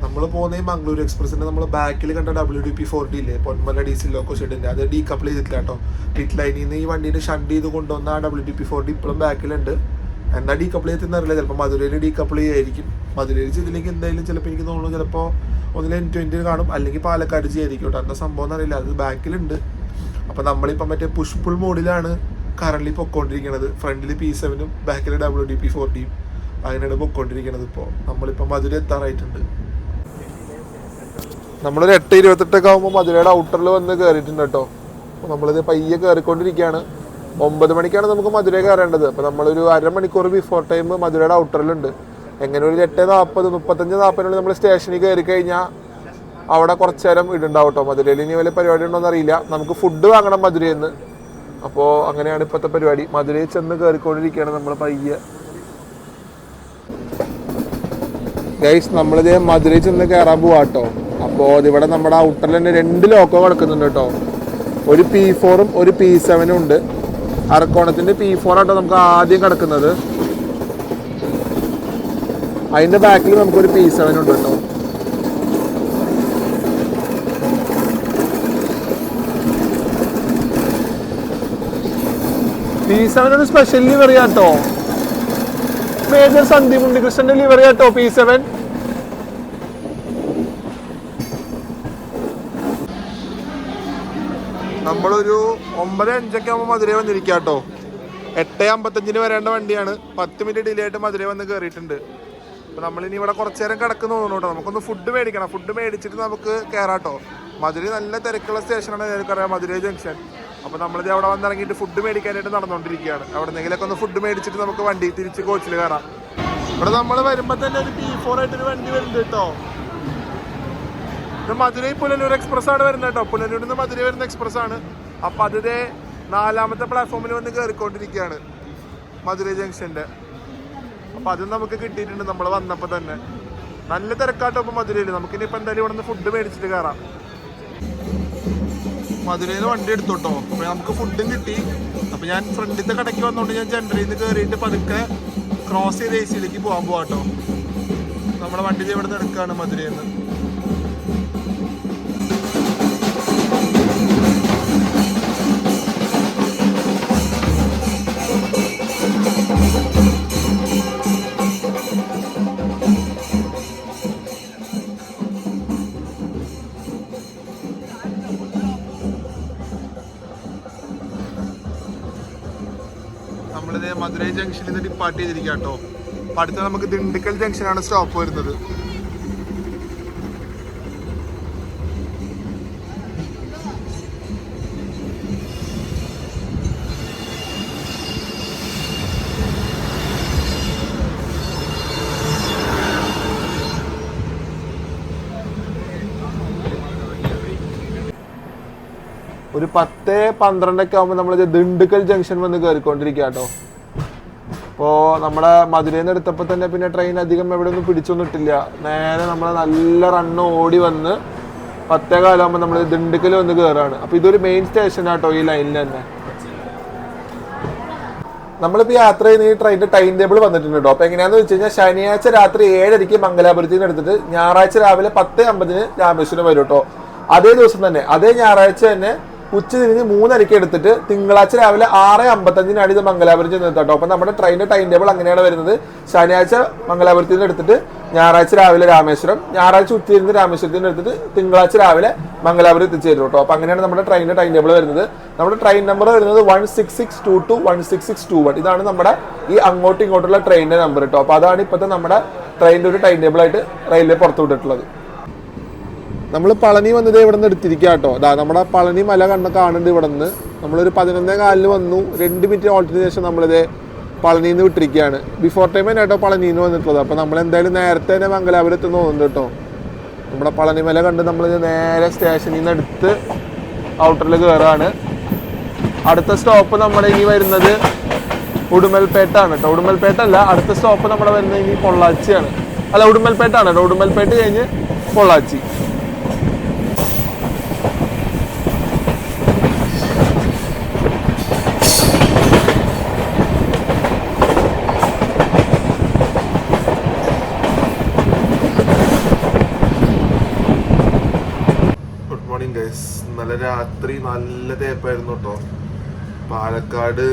Speaker 1: നമ്മൾ പോകുന്ന ഈ മംഗളൂരു എക്സ്പ്രസിന്റെ നമ്മൾ ബാക്കിൽ കണ്ട WDP4D ഇല്ലേ, പൊന്മല DC ലോക്കോ ഷെഡിന്റെ, അത് ഡീകപ്പിൾ ചെയ്തിട്ടില്ല കേട്ടോ. പിറ്റ് ലൈനിൽ നിന്ന് ഈ വണ്ടീനെ ഷണ്ട് ചെയ്ത് കൊണ്ടുവന്ന ആ WDP4D ഇപ്പോഴും ബാക്കിലുണ്ട്. എന്താ ഡീകപ്പിൾ ചെയ്തെന്ന് അറിയില്ല. ചിലപ്പോൾ മധുരയിൽ ഡീകപ്പിൾ ചെയ്യായിരിക്കും. മധുരയിൽ ചെയ്തില്ലെങ്കിൽ എന്തായാലും ചിലപ്പോൾ എനിക്ക് തോന്നുന്നു ചിലപ്പോൾ ഒന്നിൽ N20 കാണും, അല്ലെങ്കിൽ പാലക്കാട് ചെയ്യായിരിക്കും കേട്ടോ. എന്താ സംഭവം എന്നറിയില്ല, അത് ബാക്കിലുണ്ട്. അപ്പോൾ നമ്മളിപ്പോൾ മറ്റേ പുഷ് പുൾ മോഡിലാണ് കറന്റ് പൊയ്ക്കൊണ്ടിരിക്കുന്നത്. ഫ്രണ്ടിൽ P7ഉം ബാക്കിൽ WDP4Dയും അങ്ങനെയാണ് പൊയ്ക്കൊണ്ടിരിക്കുന്നത്. നമ്മളിപ്പോൾ മധുര എത്താറായിട്ടുണ്ട്. നമ്മളൊരു 8:28 ആകുമ്പോൾ മധുരയുടെ ഔട്ടറിൽ വന്ന് കയറിയിട്ടുണ്ട് കേട്ടോ. അപ്പോൾ നമ്മളിത് പയ്യെ കയറിക്കൊണ്ടിരിക്കുകയാണ്. 9 മണിക്കാണ് നമുക്ക് മധുര കയറേണ്ടത്. അപ്പോൾ നമ്മളൊരു അരമണിക്കൂർ ബിഫോർ ടൈം മധുരയുടെ ഔട്ടറിലുണ്ട്. എങ്ങനെ ഒരു 8:40, 35-40 നമ്മൾ സ്റ്റേഷനിൽ കയറി കഴിഞ്ഞാൽ അവിടെ കുറച്ച് നേരം ഇടുണ്ടാവും കേട്ടോ. മധുരയിൽ ഇനി വലിയ പരിപാടി ഉണ്ടോയെന്ന് അറിയില്ല. നമുക്ക് ഫുഡ് വാങ്ങണം മധുരയിൽ നിന്ന്. അപ്പോൾ അങ്ങനെയാണ് ഇപ്പോഴത്തെ പരിപാടി. മധുരയിൽ ചെന്ന് കയറിക്കൊണ്ടിരിക്കുകയാണ് നമ്മൾ പയ്യെ. ഗൈസ്, നമ്മളിത് മധുരയിൽ ചെന്ന് കയറാൻ പോവാട്ടോ. അപ്പോൾ ഇതിവിടെ നമ്മുടെ ഔട്ടറിൽ തന്നെ 2 ലോക്കോ കിടക്കുന്നുണ്ട് കേട്ടോ. ഒരു P4ഉം ഒരു P7ഉം ഉണ്ട്. അറക്കോണത്തിൻ്റെ P4 ആട്ടോ നമുക്ക് ആദ്യം കിടക്കുന്നത്. അതിൻ്റെ ബാക്കിൽ നമുക്കൊരു P7 ഉണ്ട് കേട്ടോ. P7 ഒരു സ്പെഷ്യൽ ലിവറി ആട്ടോ. മേജർ സന്ദീപ് ഉണ്ണികൃഷ്ണന്റെ ലിവറി ആട്ടോ P7. നമ്മളൊരു 9:05 ആകുമ്പോൾ മധുരൈ വന്നിരിക്കാട്ടോ. 8:55 വരേണ്ട വണ്ടിയാണ്. 10 മിനിറ്റ് ഡിലേ ആയിട്ട് മധുരൈ വന്ന് കയറിയിട്ടുണ്ട്. അപ്പോൾ നമ്മളിനി ഇവിടെ കുറച്ച് നേരം കിടക്കുന്നു തോന്നുന്നു കേട്ടോ. നമുക്കൊന്ന് ഫുഡ് മേടിക്കണം. ഫുഡ് മേടിച്ചിട്ട് നമുക്ക് കയറാട്ടോ. മധുരൈ നല്ല തിരക്കുള്ള സ്റ്റേഷനാണ്, എനിക്കറിയാം, മധുരൈ ജംഗ്ഷൻ. അപ്പോൾ നമ്മളിത് അവിടെ വന്നിറങ്ങിയിട്ട് ഫുഡ് മേടിക്കാനായിട്ട് നടന്നുകൊണ്ടിരിക്കുകയാണ്. അവിടെ നിന്നെങ്കിലൊക്കെ ഒന്ന് ഫുഡ് മേടിച്ചിട്ട് നമുക്ക് വണ്ടി തിരിച്ച് കോച്ചിൽ കയറാം. ഇവിടെ നമ്മൾ വരുമ്പോൾ തന്നെ ഒരു P4 ആയിട്ടൊരു വണ്ടി വരുന്നുണ്ട് കേട്ടോ. ഇത് മധുരൈ പുനലൂർ എക്സ്പ്രസ് ആണ് വരുന്നത് കേട്ടോ. പുനലൂരിൽ നിന്ന് മധുരൈ വരുന്ന എക്സ്പ്രസ് ആണ്. അപ്പം അതിൻ്റെ 4ാമത്തെ പ്ലാറ്റ്ഫോമിൽ വന്ന് കയറിക്കൊണ്ടിരിക്കുകയാണ് മധുരൈ ജംഗ്ഷൻ്റെ. അപ്പം അതും നമുക്ക് കിട്ടിയിട്ടുണ്ട് നമ്മൾ വന്നപ്പോൾ തന്നെ. നല്ല തിരക്കാട്ടോ ഇപ്പോൾ മധുരയിൽ. നമുക്കിനിപ്പോൾ എന്തായാലും ഇവിടെ നിന്ന് ഫുഡ് മേടിച്ചിട്ട് കയറാം. മധുരയിൽ നിന്ന് വണ്ടി എടുത്തോട്ടോ. അപ്പോൾ നമുക്ക് ഫുഡും കിട്ടി. അപ്പോൾ ഞാൻ ഫ്രണ്ടിലത്തെ കടയ്ക്ക് വന്നുകൊണ്ട് ഞാൻ ജനറലിൽ നിന്ന് കയറിയിട്ട് പതുക്കെ ക്രോസ് ചെയ്ത് AC-യിലേക്ക് പോകാൻ പോകാട്ടോ. നമ്മുടെ വണ്ടി ഇവിടെ നിന്ന് എടുക്കുകയാണ് മധുരയിൽ നിന്ന്. നമ്മളിത് മധുരൈ ജംഗ്ഷനിൽ നിന്ന് ഡിപ്പാർട്ട് ചെയ്തിരിക്കാം കേട്ടോ. അപ്പം അടുത്ത നമുക്ക് ദിണ്ടുക്കൽ ജംഗ്ഷനാണ് സ്റ്റോപ്പ് വരുന്നത്. ഒരു 10-12 ആകുമ്പോൾ നമ്മളിത് ദിണ്ടുക്കൽ ജംഗ്ഷൻ വന്ന് കയറിക്കൊണ്ടിരിക്കുക കേട്ടോ. അപ്പോൾ നമ്മുടെ മധുരയിൽ നിന്ന് എടുത്തപ്പോൾ തന്നെ പിന്നെ ട്രെയിൻ അധികം എവിടെ ഒന്നും പിടിച്ചൊന്നിട്ടില്ല. നേരെ നമ്മൾ നല്ല റണ്ണ് ഓടി വന്ന് 10:15 ആകുമ്പോൾ നമ്മൾ ദിണ്ടുക്കൽ വന്ന് കയറാണ്. അപ്പോൾ ഇതൊരു മെയിൻ സ്റ്റേഷൻ ആട്ടോ ഈ ലൈനിൽ തന്നെ. നമ്മളിപ്പോൾ യാത്ര ചെയ്യുന്ന ഈ ട്രെയിനിൻ്റെ ടൈം ടേബിൾ വന്നിട്ടുണ്ട് കേട്ടോ. അപ്പോൾ എങ്ങനെയാണെന്ന് വെച്ച് കഴിഞ്ഞാൽ ശനിയാഴ്ച രാത്രി 7:30 മംഗലാപുരത്തിൽ നിന്ന് എടുത്തിട്ട് ഞായറാഴ്ച രാവിലെ 10:50 രാമേശ്വരം വരും കേട്ടോ. അതേ ദിവസം തന്നെ, അതേ ഞായറാഴ്ച തന്നെ ഉച്ചതിരിഞ്ഞ് 3:30 എടുത്തിട്ട് തിങ്കളാഴ്ച രാവിലെ 6:55 ഇത് മംഗലാപുരം ചെന്ന് എത്താട്ടോ. അപ്പം നമ്മുടെ ട്രെയിനിന്റെ ടൈം ടേബിൾ അങ്ങനെയാണ് വരുന്നത്. ശനിയാഴ്ച മംഗലാപുരത്തിൽ നിന്ന് എടുത്തിട്ട് ഞായറാഴ്ച രാവിലെ രാമേശ്വരം, ഞായറാഴ്ച ഉച്ചതിരിഞ്ഞ് രാമേശ്വരത്തിൽ നിന്ന് എടുത്തിട്ട് തിങ്കളാഴ്ച രാവിലെ മംഗലാപുരം എത്തിച്ചേരും കേട്ടോ. അപ്പം അങ്ങനെയാണ് നമ്മുടെ ട്രെയിനിന്റെ ടൈം ടേബിൾ വരുന്നത്. നമ്മുടെ ട്രെയിൻ നമ്പർ വരുന്നത് 16622 16621. ഇതാണ് നമ്മുടെ ഈ അങ്ങോട്ടും ഇങ്ങോട്ടുള്ള ട്രെയിനിന്റെ നമ്പർ കേട്ടോ. അപ്പോൾ അതാണ് ഇപ്പോഴത്തെ നമ്മുടെ ട്രെയിനിന്റെ ഒരു ടൈം ടേബിൾ ആയിട്ട് റെയിൽവേ പുറത്തു വിട്ടിട്ടുള്ളത്. നമ്മൾ പളനി വന്നത് ഇവിടെ നിന്ന് എടുത്തിരിക്കുക കേട്ടോ. അതാ നമ്മുടെ പളനി മല കാണുന്നുണ്ട് ഇവിടെ നിന്ന്. നമ്മളൊരു 11:15 വന്നു. 2 മിനിറ്റ് ഓൾട്ടിന് ശേഷം നമ്മളിത് പളനിയിൽ നിന്ന് വിട്ടിരിക്കുകയാണ്. ബിഫോർ ടൈം തന്നെ കേട്ടോ പളനിയിൽ നിന്ന് വന്നിട്ടുള്ളത്. അപ്പോൾ നമ്മൾ എന്തായാലും നേരത്തെ തന്നെ മംഗലാപുരത്ത് തോന്നുന്നുണ്ട് കേട്ടോ. നമ്മുടെ പളനി മല കണ്ട് നമ്മളിത് നേരെ സ്റ്റേഷനിൽ നിന്ന് എടുത്ത് ഔട്ടറിൽ കയറാണ്. അടുത്ത സ്റ്റോപ്പ് നമ്മുടെ ഇനി വരുന്നത് ഉടുമൽപേട്ടാണ് കേട്ടോ. ഉടുമൽപേട്ട അല്ല, അടുത്ത സ്റ്റോപ്പ് നമ്മുടെ വരുന്നത് ഇനി പൊള്ളാച്ചിയാണ്. അല്ല, ഉടുമൽപേട്ടാണ് കേട്ടോ. ഉടുമൽപേട്ട് കഴിഞ്ഞ് പൊള്ളാച്ചി. ഇന്നലെ രാത്രി നല്ല തേപ്പായിരുന്നു കേട്ടോ. പാലക്കാട്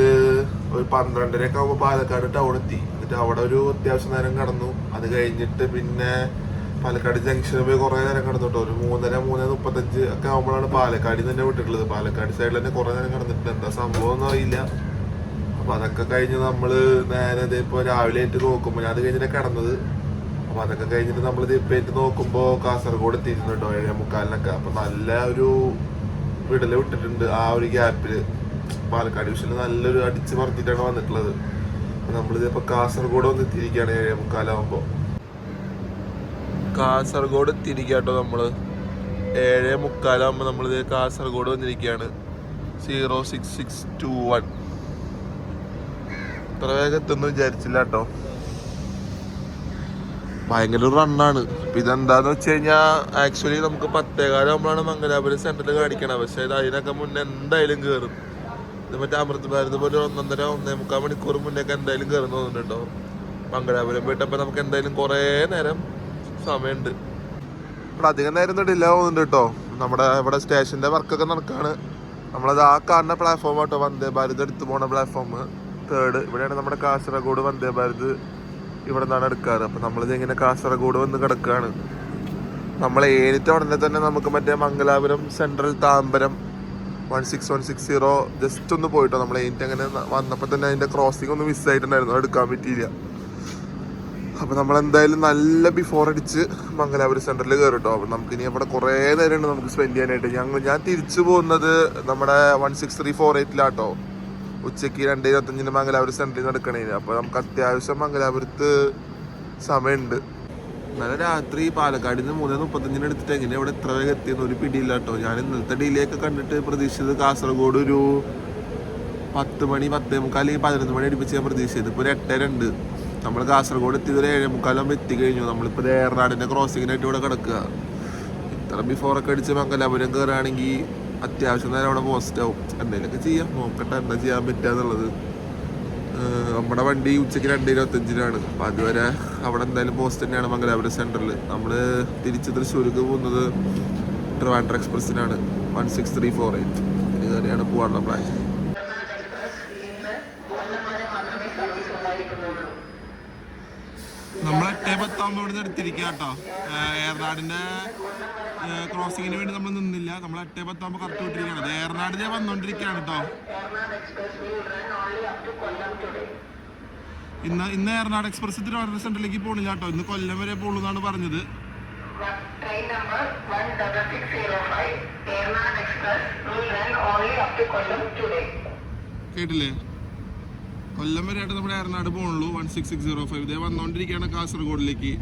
Speaker 1: ഒരു 12:30 ആകുമ്പോൾ പാലക്കാട് ടൗൺ എത്തി. എന്നിട്ട് അവിടെ ഒരു അത്യാവശ്യം നേരം കടന്നു. അത് കഴിഞ്ഞിട്ട് പിന്നെ പാലക്കാട് ജംഗ്ഷനിൽ പോയി കുറേ നേരം കടന്നു കേട്ടോ. ഒരു 3:35 ഒക്കെ ആകുമ്പോഴാണ് പാലക്കാടിൽ തന്നെ വിട്ടിട്ടുള്ളത്. പാലക്കാട് സൈഡിൽ തന്നെ കുറേ നേരം കടന്നിട്ടുണ്ട്. എന്താ സംഭവം ഒന്നും അറിയില്ല. അപ്പോൾ അതൊക്കെ കഴിഞ്ഞ് നമ്മൾ നേരെ ഇപ്പോൾ രാവിലെ ആയിട്ട് നോക്കുമ്പോൾ, ഞാൻ അത് കഴിഞ്ഞിട്ട് കിടന്നത്. അപ്പോൾ അതൊക്കെ കഴിഞ്ഞിട്ട് നമ്മൾ ഇപ്പേറ്റ് നോക്കുമ്പോൾ കാസർഗോഡ് എത്തിയിരുന്നു കേട്ടോ 7:45. അപ്പോൾ നല്ല ഒരു വിടല് വിട്ടിട്ടുണ്ട് ആ ഒരു ഗ്യാപ്പിൽ. പാലക്കാട് ഡിവിഷനിൽ നല്ലൊരു അടിച്ച് മറിഞ്ഞിട്ടാണ് വന്നിട്ടുള്ളത്. അപ്പോൾ നമ്മളിതിപ്പോൾ കാസർഗോഡ് വന്ന് എത്തിയിരിക്കുകയാണ് 7:45 ആകുമ്പോൾ. കാസർഗോഡ് എത്തിയിരിക്കുക കേട്ടോ. നമ്മൾ 7:45 ആകുമ്പോൾ നമ്മളിത് കാസർഗോഡ് വന്നിരിക്കുകയാണ്. 06621. ഇത്ര വേഗം എത്തുമെന്ന് വിചാരിച്ചില്ല കേട്ടോ. ഭയങ്കര ഒരു റണ്ണാണ്. അപ്പം ഇതെന്താന്ന് വെച്ച് കഴിഞ്ഞാൽ ആക്ച്വലി നമുക്ക് 10:15 ആകുമ്പോഴാണ് മംഗലാപുരം സെൻറ്ററിൽ കാണിക്കണം. പക്ഷേ ഇത് അതിനൊക്കെ മുന്നേ എന്തായാലും കയറും. ഇത് മറ്റേ അമൃത് ഭാരത് പോലെ 1.5-1.25 മണിക്കൂർ മുന്നേക്ക് എന്തായാലും കയറുന്നു തോന്നുന്നുണ്ടോ മംഗലാപുരം പോയിട്ട്. അപ്പം നമുക്ക് എന്തായാലും കുറേ നേരം സമയമുണ്ട്. ഇവിടെ അധികം നേരം ഡിലേ പോകുന്നുണ്ട് കേട്ടോ. നമ്മുടെ ഇവിടെ സ്റ്റേഷൻ്റെ വർക്കൊക്കെ നടക്കുകയാണ്. നമ്മളത് ആ കാണുന്ന പ്ലാറ്റ്ഫോം ആട്ടോ വന്ദേ ഭാരത് എടുത്തു പോണ പ്ലാറ്റ്ഫോം 3rd. ഇവിടെയാണ് നമ്മുടെ കാസർഗോഡ് വന്ദേ ഭാരത് ഇവിടെ നിന്നാണ് എടുക്കാറ്. അപ്പോൾ നമ്മളിത് ഇങ്ങനെ കാസർഗോഡ് വന്ന് കിടക്കുകയാണ്. നമ്മൾ ഏനിട്ട് ഉടനെ തന്നെ നമുക്ക് മറ്റേ മംഗലാപുരം സെൻട്രൽ താമ്പരം 16160 ജസ്റ്റ് ഒന്ന് പോയിട്ടോ. നമ്മൾ ഏനിട്ട് അങ്ങനെ വന്നപ്പോൾ തന്നെ അതിൻ്റെ ക്രോസിംഗ് ഒന്ന് മിസ്സായിട്ടുണ്ടായിരുന്നു, എടുക്കാൻ പറ്റിയില്ല. അപ്പോൾ നമ്മളെന്തായാലും നല്ല ബിഫോർ അടിച്ച് മംഗലാപുരം സെൻറ്ററിൽ കയറിട്ടോ. അപ്പോൾ നമുക്കിനി അവിടെ കുറേ നേരമുണ്ട് നമുക്ക് സ്പെൻഡ് ചെയ്യാനായിട്ട്. ഞാൻ തിരിച്ചു പോകുന്നത് നമ്മുടെ 16348 ഉച്ചയ്ക്ക് 2:25 മംഗലാപുരം സെൻറ്ററിൽ നടക്കണേ. അപ്പോൾ നമുക്ക് അത്യാവശ്യം മംഗലാപുരത്ത് സമയമുണ്ട്. ഇന്നലെ രാത്രി പാലക്കാട് നിന്ന് 3:35 എടുത്തിട്ട് എങ്ങനെ ഇവിടെ എത്ര വേഗം എത്തിയെന്ന് ഒരു പിടിയില്ല കേട്ടോ. ഞാൻ ഇന്നലത്തെ ഡിലേക്ക് കണ്ടിട്ട് പ്രതീക്ഷിച്ചത് കാസർഗോഡ് ഒരു 10 മണി 10:45 അല്ലെങ്കിൽ 11 മണി അടുപ്പിച്ച് ഞാൻ പ്രതീക്ഷിച്ചത്. ഇപ്പോൾ ഒരു 8:02. നമ്മൾ കാസർഗോഡ് എത്തിയത് ഒരു 7:45 എത്തിക്കഴിഞ്ഞു. നമ്മളിപ്പോൾ ഏറനാടിൻ്റെ ക്രോസിങ്ങിനായിട്ട് ഇവിടെ കിടക്കുക. ഇത്ര ബിഫോറൊക്കെ അടിച്ച് മംഗലാപുരം കയറുകയാണെങ്കിൽ അത്യാവശ്യം നേരം അവിടെ പോസ്റ്റ് ആവും. എന്തെങ്കിലുമൊക്കെ ചെയ്യാം, നോക്കട്ടെ എന്താ ചെയ്യാൻ പറ്റുക എന്നുള്ളത്. നമ്മുടെ വണ്ടി ഉച്ചയ്ക്ക് 2:25 അപ്പോൾ അതുവരെ അവിടെ എന്തായാലും പോസ്റ്റ് തന്നെയാണ് മംഗലാപുരം സെൻറ്ററിൽ. നമ്മൾ തിരിച്ച് തൃശ്ശൂർക്ക് പോകുന്നത് ട്രിവാൻഡ്രം എക്സ്പ്രസ്സിനാണ് 16348. ഇത് കയറിയാണ് പോകാനുള്ള പ്ലാൻ. നമ്മൾ 8:10 ഇവിടെ നിന്ന് എടുത്തിരിക്കുക കേട്ടോ. ഏറനാടിൻ്റെ ക്രോസിങ്ങിന് വേണ്ടി നമ്മൾ നിന്നില്ല. നമ്മൾ 8:10 കറക്റ്റ് വിട്ടിരിക്കുകയാണ്. ഏറനാട് ഞാൻ വന്നുകൊണ്ടിരിക്കുകയാണ് കേട്ടോ. ഇന്ന് ഏറനാട് എക്സ്പ്രസ് തിരുവനന്തപുരം സെൻറ്ററിലേക്ക് പോകണില്ല കേട്ടോ. ഇന്ന് കൊല്ലം വരെ പോകുള്ളൂ എന്നാണ് പറഞ്ഞത്. കേട്ടില്ലേ? കൊല്ലം വരെയായിട്ട് നമ്മുടെ ഏറനാട് പോകണുള്ളൂ 16605. ഇതേ വന്നുകൊണ്ടിരിക്കുകയാണ് കാസർഗോഡിലേക്ക്.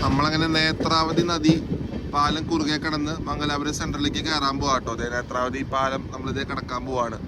Speaker 1: നമ്മളങ്ങനെ നേത്രാവതി നദി പാലം കുറുകെ കടന്ന് മംഗലാപുരം സെൻട്രലിലേക്ക് കയറാൻ പോവാട്ടോ. അതേ നേത്രാവതി പാലം നമ്മളിതേ കടക്കാൻ പോവാണ്.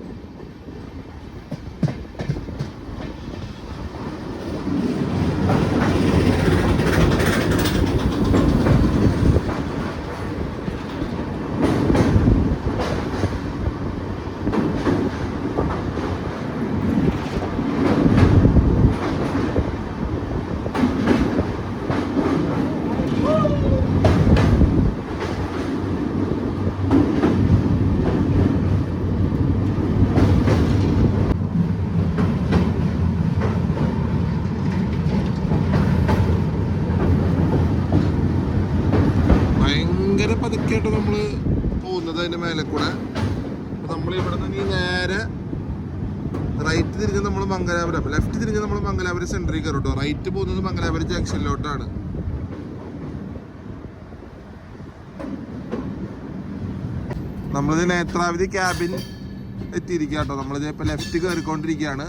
Speaker 1: പതുക്കെയായിട്ട് നമ്മൾ പോകുന്നത് അതിൻ്റെ മേലെ കൂടെ. അപ്പോൾ നമ്മൾ ഇവിടെ നിന്ന് ഈ നേരെ റൈറ്റ് തിരിഞ്ഞ് നമ്മൾ മംഗലാപുരം, ലെഫ്റ്റ് തിരിഞ്ഞ് നമ്മൾ മംഗലാപുരം സെൻറ്ററിൽ കയറും കേട്ടോ. റൈറ്റ് പോകുന്നത് മംഗലാപുരം ജംഗ്ഷനിലോട്ടാണ്. നമ്മളിത് നേത്രാവതി ക്യാബിൻ എത്തിയിരിക്കുക കേട്ടോ. നമ്മളിത് ഇപ്പോൾ ലെഫ്റ്റ് കയറിക്കൊണ്ടിരിക്കുകയാണ്.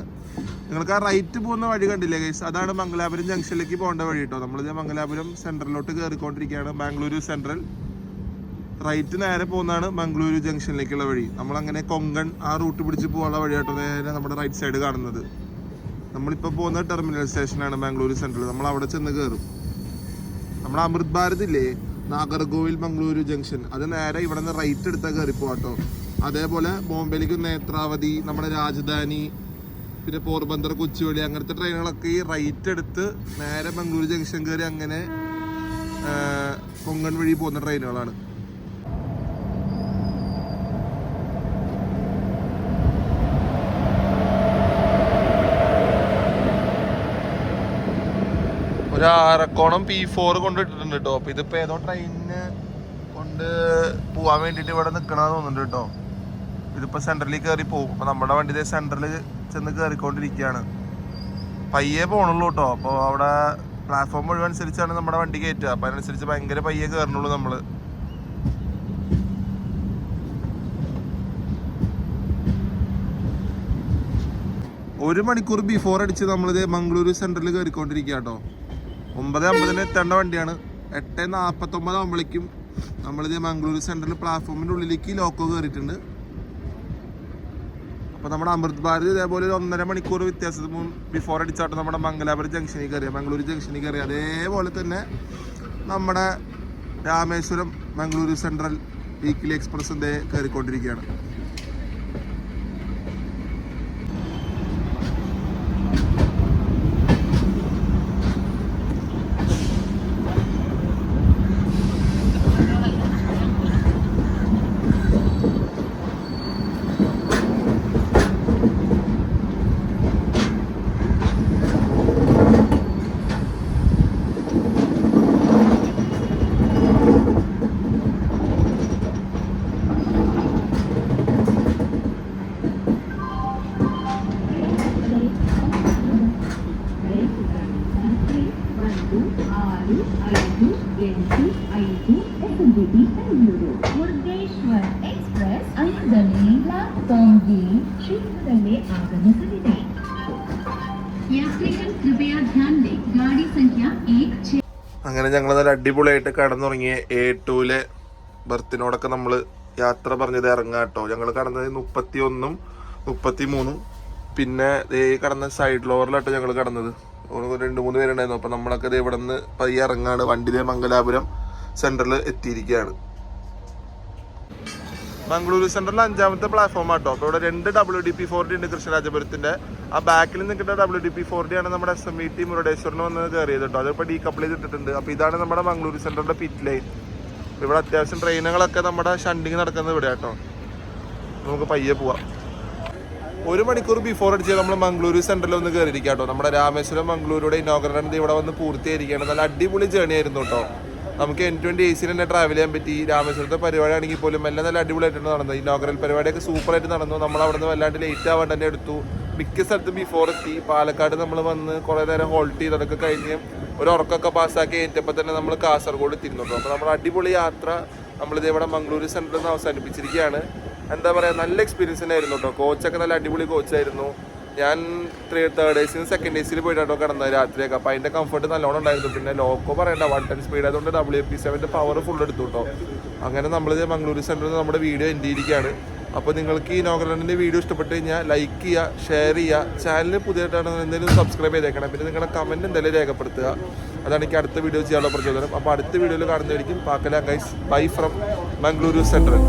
Speaker 1: നിങ്ങൾക്ക് ആ റൈറ്റ് പോകുന്ന വഴി കണ്ടില്ലേ ഗൈസ്, അതാണ് മംഗലാപുരം ജംഗ്ഷനിലേക്ക് പോകേണ്ട വഴി കേട്ടോ. നമ്മളിത് മംഗലാപുരം സെൻട്രലിലോട്ട് കയറിക്കൊണ്ടിരിക്കുകയാണ്. ബാംഗ്ലൂരു സെൻട്രൽ. റൈറ്റ് നേരെ പോകുന്നതാണ് മംഗളൂരു ജംഗ്ഷനിലേക്കുള്ള വഴി. നമ്മളങ്ങനെ കൊങ്കൺ ആ റൂട്ട് പിടിച്ച് പോകാനുള്ള വഴി കേട്ടോ. നേരെ നമ്മുടെ റൈറ്റ് സൈഡ് കാണുന്നത്. നമ്മളിപ്പോൾ പോകുന്ന ടെർമിനൽ സ്റ്റേഷനാണ് ബാംഗ്ലൂരു സെൻട്രൽ. നമ്മൾ അവിടെ ചെന്ന് കയറും. നമ്മുടെ അമൃത് ഭാരത് ഇല്ലേ, നാഗർകോവിൽ മംഗളൂരു ജംഗ്ഷൻ, അത് നേരെ ഇവിടെ നിന്ന് റൈറ്റ് എടുത്താൽ കയറിപ്പോട്ടോ. അതേപോലെ ബോംബെയിലേക്ക് നേത്രാവതി, നമ്മുടെ രാജധാനി, പിന്നെ പോർബന്ദർ, കൊച്ചുവേളി അങ്ങനത്തെ ട്രെയിനുകളൊക്കെ ഈ റൈറ്റ് എടുത്ത് നേരെ മംഗളൂരു ജംഗ്ഷൻ കയറി അങ്ങനെ കൊങ്കൺ വഴി പോകുന്ന ട്രെയിനുകളാണ്. ഒരു ആറക്കോണം P4 കൊണ്ടിട്ടിട്ടുണ്ട് കേട്ടോ. അപ്പോൾ ഇതിപ്പോൾ ഏതോ ട്രെയിനിന് കൊണ്ട് പോകാൻ വേണ്ടിയിട്ട് ഇവിടെ നിൽക്കണമെന്ന് തോന്നുന്നുണ്ട് കേട്ടോ. ഇതിപ്പോൾ സെൻട്രലിൽ കയറി പോകും. അപ്പോൾ നമ്മുടെ വണ്ടി സെൻട്രലിൽ ചെന്ന് കയറിക്കൊണ്ടിരിക്കുകയാണ്. പയ്യെ പോകണുള്ളൂ കേട്ടോ. അപ്പോൾ അവിടെ പ്ലാറ്റ്ഫോം മുഴുവൻ അനുസരിച്ചാണ് നമ്മുടെ വണ്ടി കയറ്റുക. അപ്പോൾ അതിനനുസരിച്ച് ഭയങ്കര പയ്യെ കയറണുള്ളൂ നമ്മൾ. ഒരു മണിക്കൂർ ബിഫോർ അടിച്ച് നമ്മളിത് മംഗളൂരു സെൻട്രലിൽ കയറിക്കൊണ്ടിരിക്കുക കേട്ടോ. 9:50 എത്തേണ്ട വണ്ടിയാണ്. 8:49 ആകുമ്പോഴേക്കും നമ്മളിത് മംഗളൂരു സെൻട്രൽ പ്ലാറ്റ്ഫോമിൻ്റെ ഉള്ളിലേക്ക് ലോക്കോ കയറിയിട്ടുണ്ട്. അപ്പോൾ നമ്മുടെ അമൃത് ഭാരത് ഇതേപോലെ ഒരു 1.5 മണിക്കൂർ വ്യത്യാസത്തിന് ബിഫോർ അടിച്ചാട്ട് നമ്മുടെ മംഗലാപുരം ജംഗ്ഷനിൽ കയറിയ മംഗളൂരു ജംഗ്ഷനിൽ കയറി. അതേപോലെ തന്നെ നമ്മുടെ Rameswaram Mangaluru central weekly express ഇതേ കയറിക്കൊണ്ടിരിക്കുകയാണ്. അങ്ങനെ ഞങ്ങൾ നല്ല അടിപൊളിയായിട്ട് കടന്നുറങ്ങിയ A2 ബർത്തിനോടൊക്കെ നമ്മൾ യാത്ര പറഞ്ഞത് ഇറങ്ങാം കേട്ടോ. ഞങ്ങൾ കടന്നത് 31, 33, പിന്നെ കടന്ന സൈഡ് ലോവറിലാട്ടോ ഞങ്ങൾ കടന്നത്. 2-3 പേരുണ്ടായിരുന്നു. അപ്പം നമ്മളൊക്കെ ഇത് ഇവിടെ നിന്ന് പയ്യെ ഇറങ്ങാണ്. വണ്ടിയിലെ മംഗലാപുരം സെൻട്രൽ എത്തിയിരിക്കുകയാണ്. മംഗളൂരു സെൻട്രലിൽ 5ാമത്തെ പ്ലാറ്റ്ഫോം ആട്ടോ. അപ്പോൾ ഇവിടെ 2 WDP-4D ഉണ്ട് കൃഷ്ണരാജപുരത്തിൻ്റെ. ആ ബാക്കിൽ നിൽക്കുന്ന WDP-4D ആണ് നമ്മുടെ SMVT മുരുടേശ്വറിന് വന്ന് കയറിയത് കേട്ടോ. അതിപ്പോൾ ഡീകപ്പിൾ ചെയ്തിട്ടുണ്ട്. അപ്പോൾ ഇതാണ് നമ്മുടെ മംഗളൂരു സെൻട്രലിൻ്റെ പിറ്റ് ലൈൻ. ഇവിടെ അത്യാവശ്യം ട്രെയിനുകളൊക്കെ നമ്മുടെ ഷണ്ടിങ് നടക്കുന്നത് ഇവിടെ കേട്ടോ. നമുക്ക് പയ്യെ പോവാം. 1 മണിക്കൂർ ബിഫോർ അടിച്ച് നമ്മൾ മംഗളൂരു സെൻട്രലിൽ ഒന്ന് കയറിയിരിക്കുക കേട്ടോ. നമ്മുടെ രാമേശ്വരം മംഗളൂരുടെ ഇനോഗ്രേഷൻ ഇവിടെ വന്ന് പൂർത്തിയായിരിക്കുകയാണ്. നല്ല അടിപൊളി ജേണി ആയിരുന്നു കേട്ടോ. നമുക്ക് N20 AC തന്നെ ട്രാവൽ ചെയ്യാൻ പറ്റി. രാമേശ്വരത്തെ പരിപാടിയാണെങ്കിൽ പോലും എല്ലാം നല്ല അടിപൊളിയായിട്ടാണ് നടന്നത്. ഇനോഗ്രൽ പരിപാടിയൊക്കെ സൂപ്പറായിട്ട് നടന്നു. നമ്മൾ അവിടെ നിന്ന് വല്ലാണ്ട് ലേറ്റ് ആവാൻ തന്നെ എടുത്തു. മിക്ക സ്ഥലത്തും ബിഫോർ എത്തി. പാലക്കാട് നമ്മൾ വന്ന് കുറേ നേരം ഹോൾട്ട് ചെയ്ത് അതൊക്കെ കഴിഞ്ഞ് ഒരു ഉറക്കമൊക്കെ പാസ്സാക്കി ഏറ്റപ്പോൾ തന്നെ നമ്മൾ കാസർഗോഡ് എത്തിയിരുന്നു കേട്ടോ. അപ്പോൾ നമ്മൾ അടിപൊളി യാത്ര നമ്മളിത് ഇവിടെ മംഗളൂരു സെൻട്രലിൽ നിന്ന് അവസാനിപ്പിച്ചിരിക്കുകയാണ്. എന്താ പറയുക, നല്ല എക്സ്പീരിയൻസ് തന്നെയായിരുന്നു കേട്ടോ. കോച്ചൊക്കെ നല്ല അടിപൊളി കോച്ചായിരുന്നു. ഞാൻ 3rd AC സെക്കൻഡ് AC പോയിട്ടോ കിടന്നത് രാത്രിയൊക്കെ. അപ്പോൾ അതിൻ്റെ കംഫർട്ട് നല്ലോണം ഉണ്ടായിരുന്നു. പിന്നെ ലോക്കോ പറയണ്ട, 110 സ്പീഡ് ആയതുകൊണ്ട് WP7 പവർ ഫുൾ എടുത്തു കേട്ടോ. അങ്ങനെ നമ്മളിത് മംഗളൂരു സെൻട്രലിൽ നമ്മുടെ വീഡിയോ എൻഡ് ചെയ്തിരിക്കുകയാണ്. അപ്പോൾ നിങ്ങൾക്ക് ഈ ഇനോഗ്രേഷൻ്റെ വീഡിയോ ഇഷ്ടപ്പെട്ട് കഴിഞ്ഞാൽ ലൈക്ക് ചെയ്യുക, ഷെയർ ചെയ്യുക. ചാനൽ പുതിയതായിട്ടാണ് എന്തെങ്കിലും സബ്സ്ക്രൈബ് ചെയ്തേക്കണം. പിന്നെ നിങ്ങളുടെ കമൻറ്റ് എന്തായാലും രേഖപ്പെടുത്തുക. അതാണ് എനിക്ക് അടുത്ത വീഡിയോ ചെയ്യാനുള്ള പ്രചോദനം. അപ്പോൾ അടുത്ത വീഡിയോയിൽ കാണുന്നതായിരിക്കും. പാക്കല guys, bye from Mangaluru central.